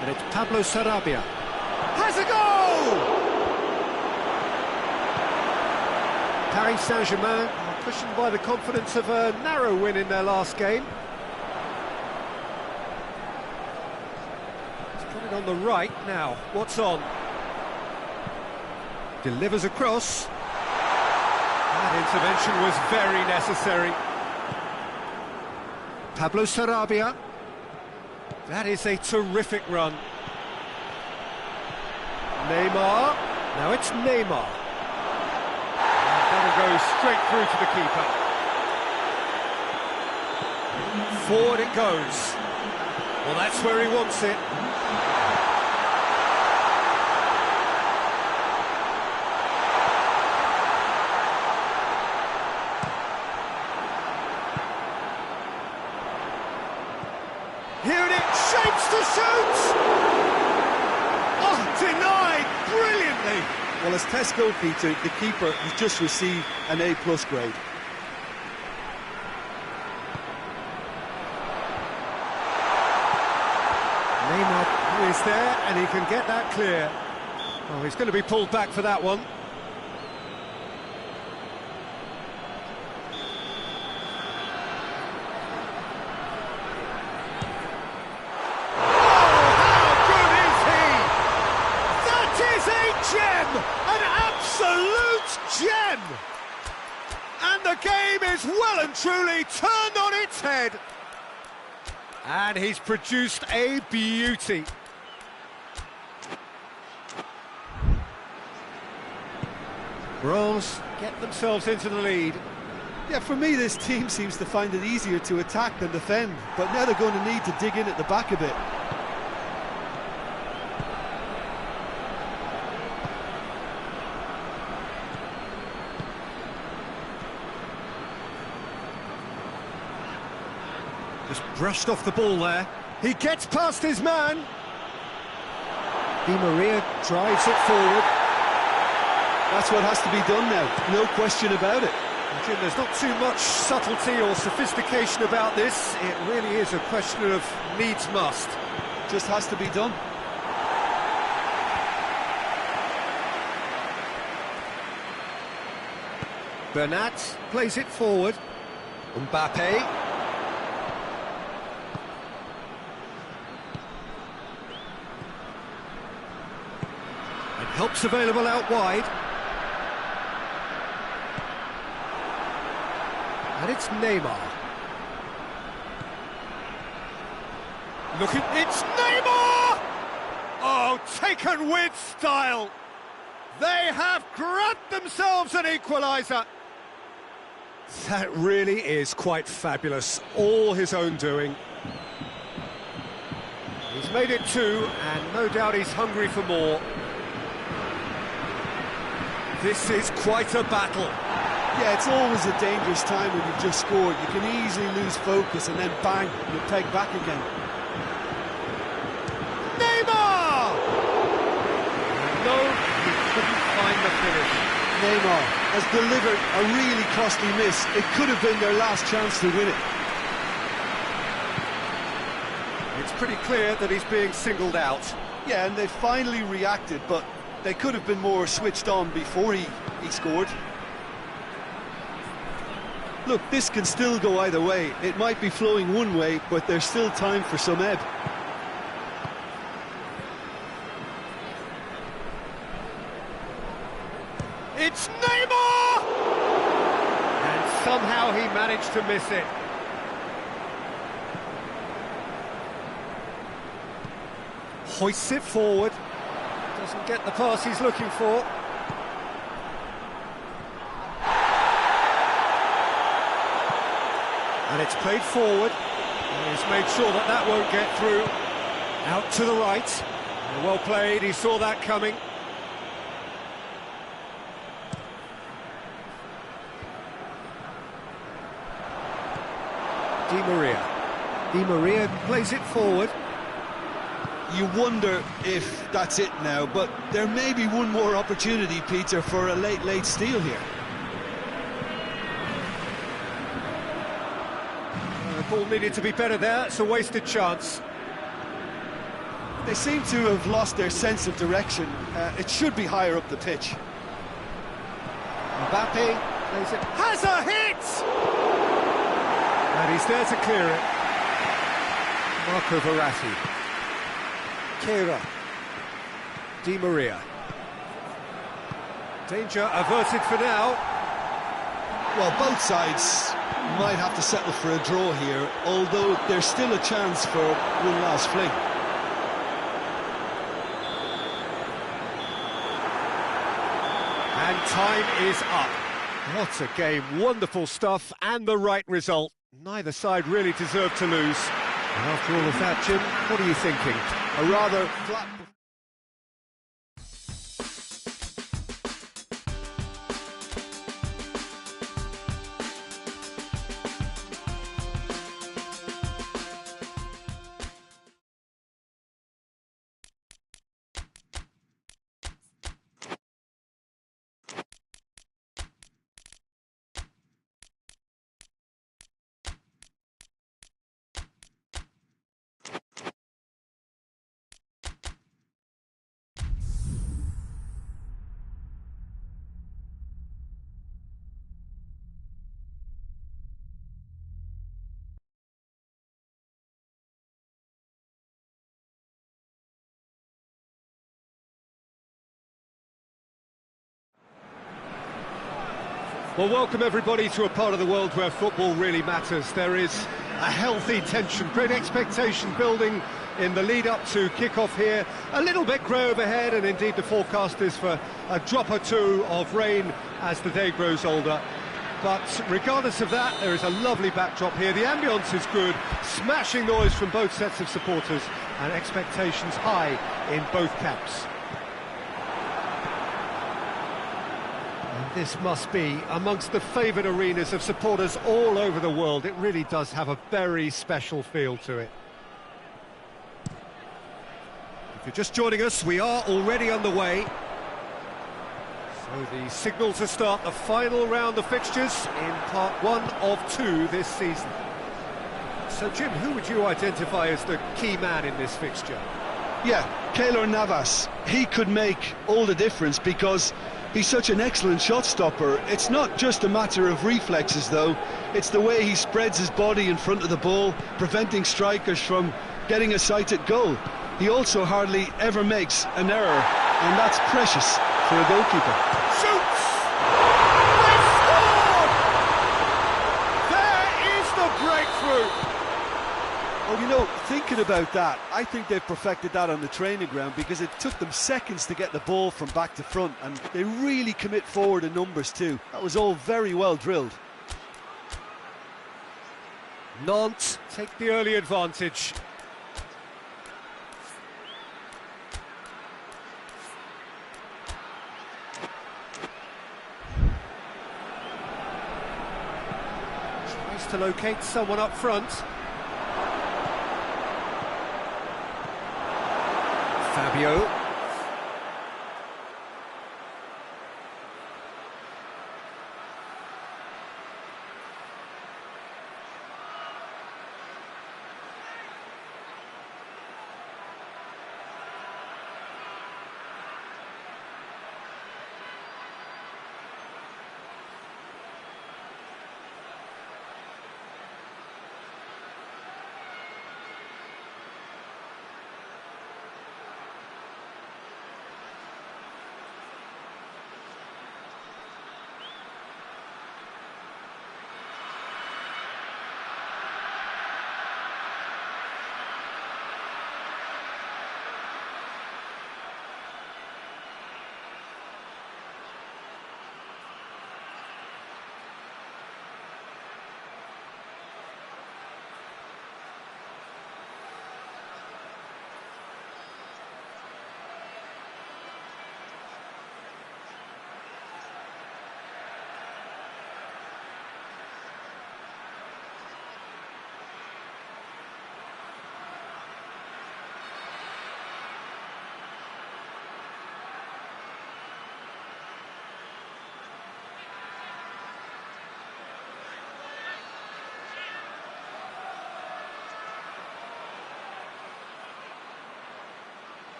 [SPEAKER 1] And it's Pablo Sarabia. Has a goal! Paris Saint-Germain are cushioned by the confidence of a narrow win in their last game. He's put it on the right now. What's on? Delivers across. That intervention was very necessary. Pablo Sarabia. That is a terrific run. Neymar. Now it's Neymar. And that'll go straight through to the keeper. Forward it goes. Well, that's where he wants it. Here it is, shapes to shoot! Oh, denied brilliantly!
[SPEAKER 2] Well, as test goal, Peter, the keeper has just received an A+ grade.
[SPEAKER 1] Neymar is there, and he can get that clear. Oh, he's going to be pulled back for that one. Gem! An absolute gem! And the game is well and truly turned on its head. And he's produced a beauty. Bronze get themselves into the lead.
[SPEAKER 3] Yeah, for me, this team seems to find it easier to attack than defend, but now they're going to need to dig in at the back a bit.
[SPEAKER 1] Just brushed off the ball there. He gets past his man. Di Maria drives it forward.
[SPEAKER 3] That's what has to be done now, no question about it.
[SPEAKER 1] Jim, there's not too much subtlety or sophistication about this. It really is a question of needs must.
[SPEAKER 3] Just has to be done.
[SPEAKER 1] Bernat plays it forward. Mbappe. And help's available out wide. And it's Neymar. It's Neymar! Oh, taken with style. They have grabbed themselves an equaliser. That really is quite fabulous. All his own doing. He's made it 2, and no doubt he's hungry for more. This is quite a battle.
[SPEAKER 3] Yeah, it's always a dangerous time when you've just scored. You can easily lose focus and then bang, you're pegged back again.
[SPEAKER 1] Neymar! No, he couldn't find the finish.
[SPEAKER 3] Neymar has delivered a really costly miss. It could have been their last chance to win it.
[SPEAKER 1] It's pretty clear that he's being singled out.
[SPEAKER 3] Yeah, and they finally reacted, but they could have been more switched on before he scored. Look, this can still go either way. It might be flowing one way, but there's still time for some ebb.
[SPEAKER 1] It's Neymar! And somehow he managed to miss it. Hoists it forward. Doesn't get the pass he's looking for. And it's played forward. And he's made sure that that won't get through. Out to the right. Well played, he saw that coming. Di Maria. Di Maria plays it forward.
[SPEAKER 3] You wonder if that's it now, but there may be one more opportunity, Peter, for a late steal here.
[SPEAKER 1] The ball needed to be better there, it's a wasted chance.
[SPEAKER 3] They seem to have lost their sense of direction. It should be higher up the pitch.
[SPEAKER 1] Mbappe plays it, has a hit! And he's there to clear it. Marco Verratti. Kehrer. Di Maria. Danger averted for now.
[SPEAKER 3] Well, both sides might have to settle for a draw here, although there's still a chance for one last fling.
[SPEAKER 1] And time is up. What a game, wonderful stuff, and the right result. Neither side really deserved to lose. And after all of that, Jim, what are you thinking?
[SPEAKER 3] A rather flat...
[SPEAKER 1] Well, welcome everybody to a part of the world where football really matters. There is a healthy tension, great expectation building in the lead-up to kick-off here. A little bit grey overhead, and indeed the forecast is for a drop or two of rain as the day grows older. But regardless of that, there is a lovely backdrop here. The ambience is good, smashing noise from both sets of supporters, and expectations high in both camps. And this must be amongst the favoured arenas of supporters all over the world. It really does have a very special feel to it. If you're just joining us, we are already underway. So the signal to start the final round of fixtures in part 1 of 2 this season. So Jim, who would you identify as the key man in this fixture?
[SPEAKER 2] Yeah, Keylor Navas. He could make all the difference because he's such an excellent shot stopper. It's not just a matter of reflexes though, it's the way he spreads his body in front of the ball, preventing strikers from getting a sighted goal. He also hardly ever makes an error, and that's precious for a goalkeeper.
[SPEAKER 1] Shoots! They scored! There is the breakthrough!
[SPEAKER 3] Well, you know, thinking about that, I think they've perfected that on the training ground because it took them seconds to get the ball from back to front, and they really commit forward in numbers too. That was all very well drilled.
[SPEAKER 1] Nantes take the early advantage. Tries to locate someone up front. Fabio.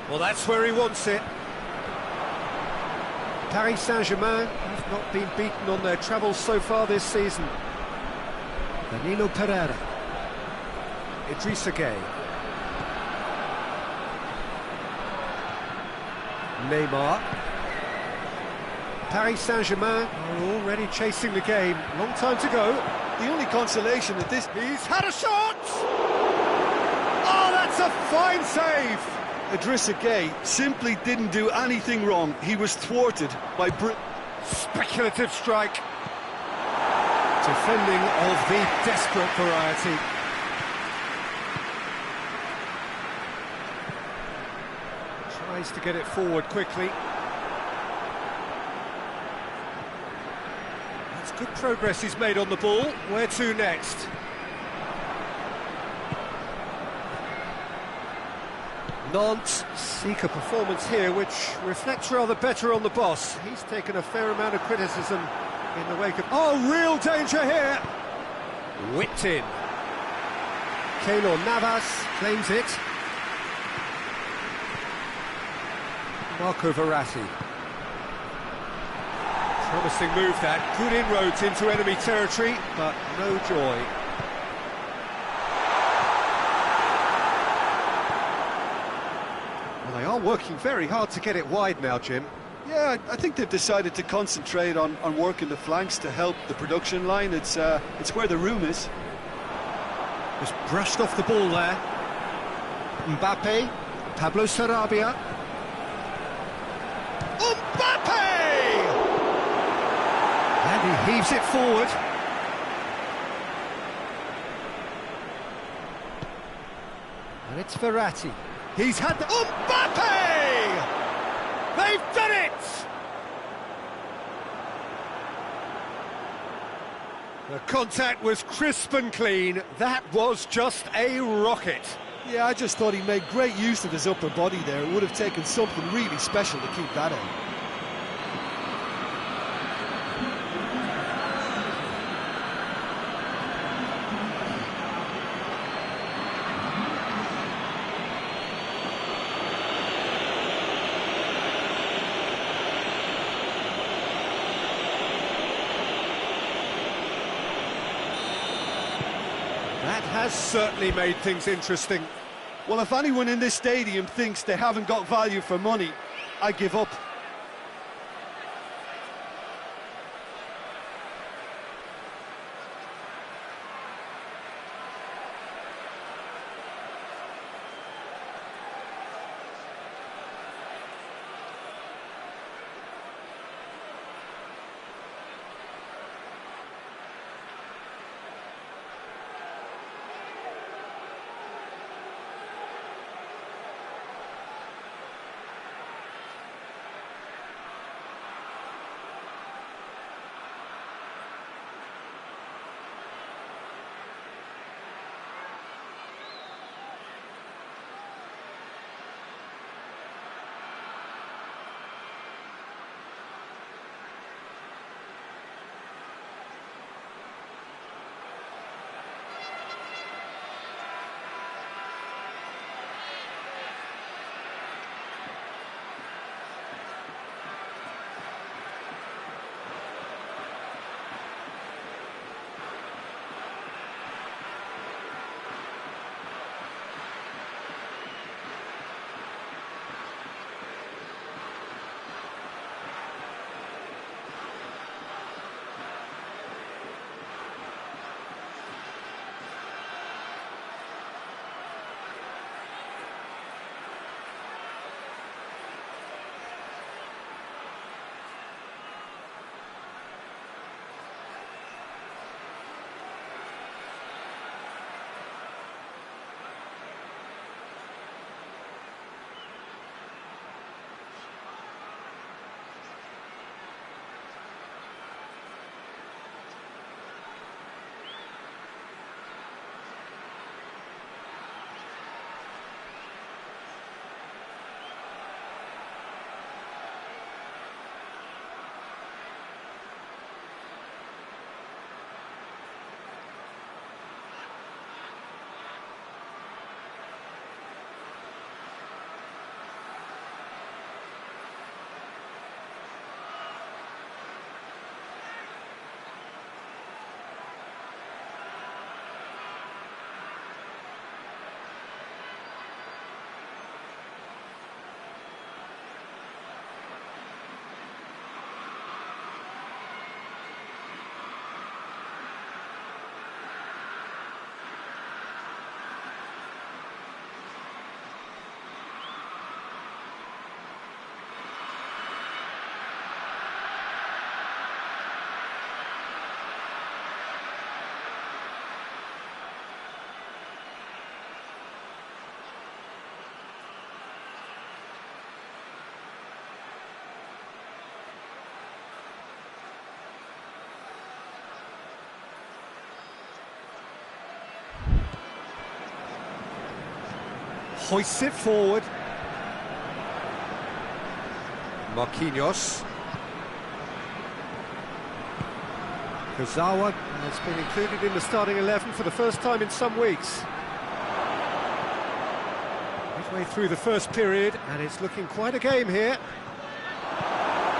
[SPEAKER 1] Well, that's where he wants it. Paris Saint-Germain have not been beaten on their travels so far this season. Danilo Pereira. Idrissa Gueye. Neymar. Paris Saint-Germain are already chasing the game. Long time to go.
[SPEAKER 3] The only consolation at this...
[SPEAKER 1] He's had a shot! Oh, that's a fine save!
[SPEAKER 2] Idrissa Gueye simply didn't do anything wrong. He was thwarted by
[SPEAKER 1] speculative strike. Defending of the desperate variety. Tries to get it forward quickly. That's good progress he's made on the ball. Where to next? Nantes seek a performance here which reflects rather better on the boss. He's taken a fair amount of criticism in the wake of... Oh, real danger here! Whipped in. Keylor Navas claims it. Marco Verratti. Promising move that, good inroads into enemy territory, but no joy. Well, they are working very hard to get it wide now, Jim.
[SPEAKER 3] Yeah, I think they've decided to concentrate on working the flanks to help the production line. It's where the room is.
[SPEAKER 1] Just brushed off the ball there. Mbappe, Pablo Sarabia. Mbappe! And he heaves it forward. And it's Verratti. He's had the... Mbappe! They've done it! The contact was crisp and clean. That was just a rocket.
[SPEAKER 2] Yeah, I just thought he made great use of his upper body there. It would have taken something really special to keep that in.
[SPEAKER 1] That has certainly made things interesting.
[SPEAKER 3] Well, if anyone in this stadium thinks they haven't got value for money, I give up.
[SPEAKER 1] Hoists it forward. Marquinhos. Kurzawa has been included in the starting 11 for the first time in some weeks. Way through the first period, and it's looking quite a game here.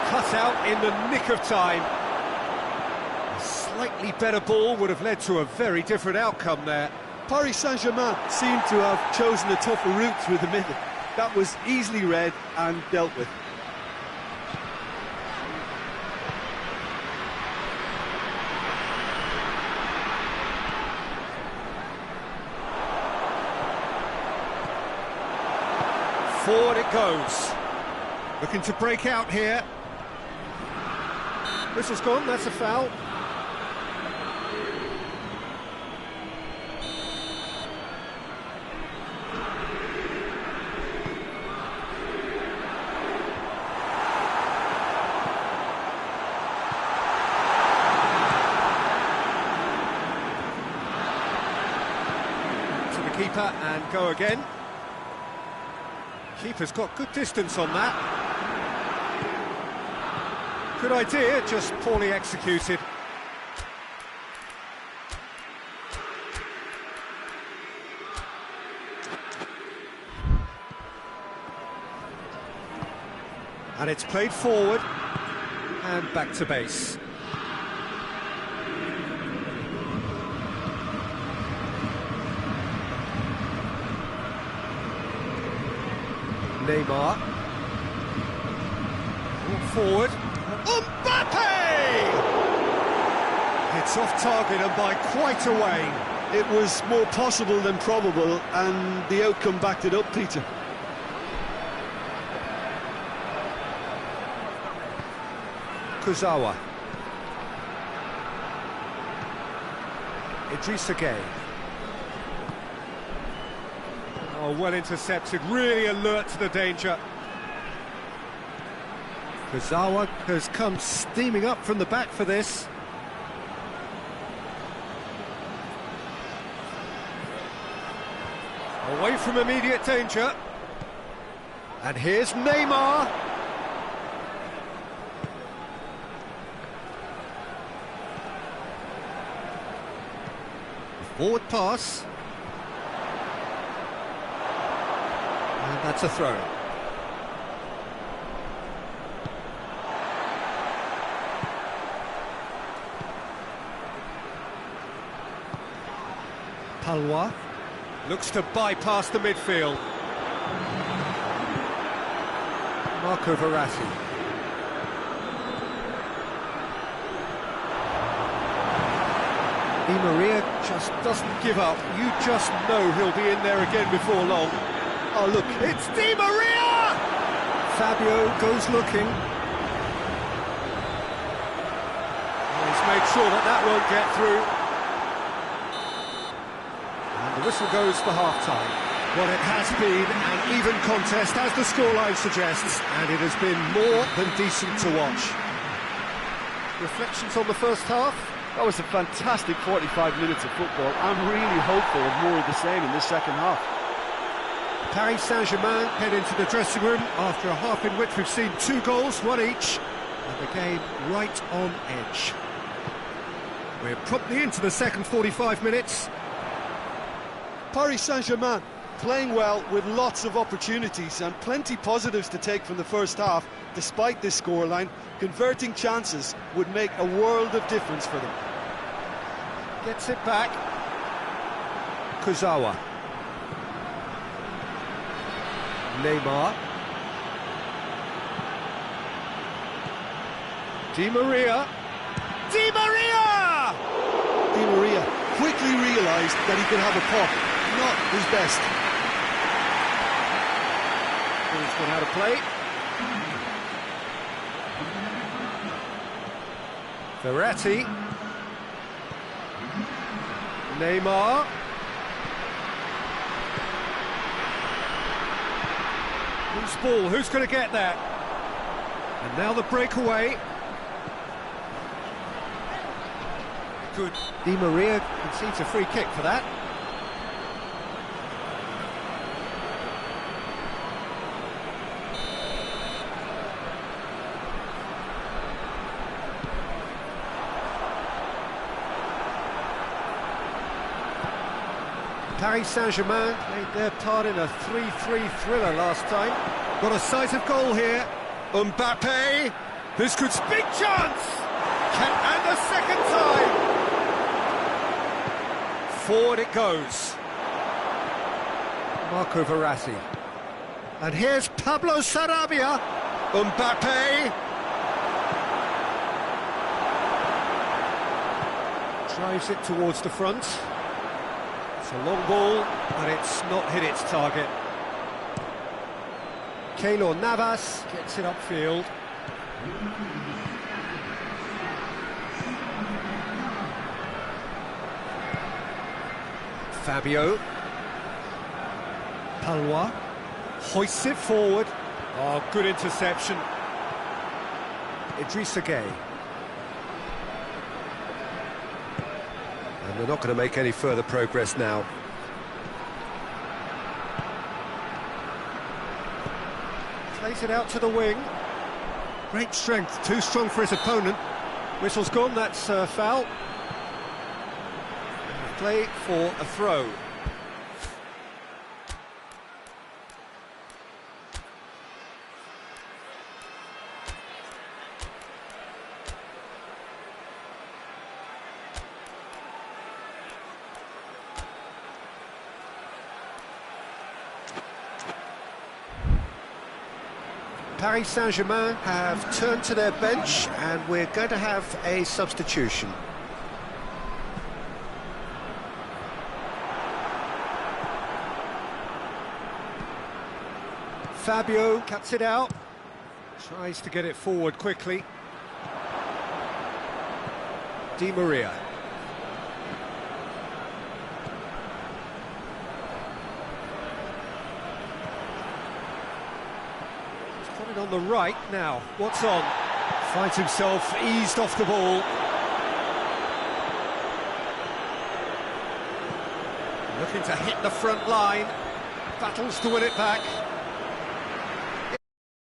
[SPEAKER 1] Cut out in the nick of time. A slightly better ball would have led to a very different outcome there.
[SPEAKER 3] Paris Saint-Germain seem to have chosen a tougher route through the middle. That was easily read and dealt with.
[SPEAKER 1] Forward it goes. Looking to break out here. Whistle's gone, that's a foul. To the keeper and go again. Keeper's got good distance on that. Good idea, just poorly executed. And it's played forward and back to base. Neymar. Forward. Mbappe! It's off target and by quite a way.
[SPEAKER 3] It was more possible than probable, and the outcome backed it up, Peter.
[SPEAKER 1] Kurzawa. Idrissa Gueye. Oh, well intercepted, really alert to the danger. Kurzawa has come steaming up from the back for this. Away from immediate danger. And here's Neymar. Forward pass. And that's a throw. Palois looks to bypass the midfield. Marco Verratti. Di Maria just doesn't give up. You just know he'll be in there again before long. Oh, look, it's Di Maria! Fabio goes looking. He's made sure that won't get through. And the whistle goes for half-time. Well, it has been an even contest, as the scoreline suggests, and it has been more than decent to watch. Reflections on the first half?
[SPEAKER 3] That was a fantastic 45 minutes of football. I'm really hopeful of more of the same in this second half.
[SPEAKER 1] Paris Saint-Germain head into the dressing room after a half in which we've seen 2 goals, 1 each, and the game right on edge. We're promptly into the second 45 minutes.
[SPEAKER 3] Paris Saint-Germain playing well with lots of opportunities and plenty positives to take from the first half. Despite this scoreline, converting chances would make a world of difference for them.
[SPEAKER 1] Gets it back. Kurzawa. Neymar. Di Maria. Di Maria!
[SPEAKER 3] Di Maria quickly realised that he could have a pop. Not his best.
[SPEAKER 1] He's got how to play. Verratti. Neymar. Loose ball, who's going to get that? And now the breakaway. Good. Di Maria concedes a free kick for that. Paris Saint-Germain played their part in a 3-3 thriller last time. Got a sight of goal here. Mbappe. This could... Big chance! And a second time! Forward it goes. Marco Verratti. And here's Pablo Sarabia. Mbappe. Drives it towards the front. It's a long ball, but it's not hit its target. Keylor Navas gets it upfield. Fabio. Palois hoists it forward. Oh, good interception. Idrissa Gueye. And they're not going to make any further progress now. Plays it out to the wing. Great strength, too strong for his opponent. Whistle's gone, that's a foul. Play for a throw. Paris Saint-Germain have turned to their bench and we're going to have a substitution. Fabio cuts it out, tries to get it forward quickly. Di Maria. Got it on the right now. What's on? Finds himself eased off the ball. Looking to hit the front line. Battles to win it back.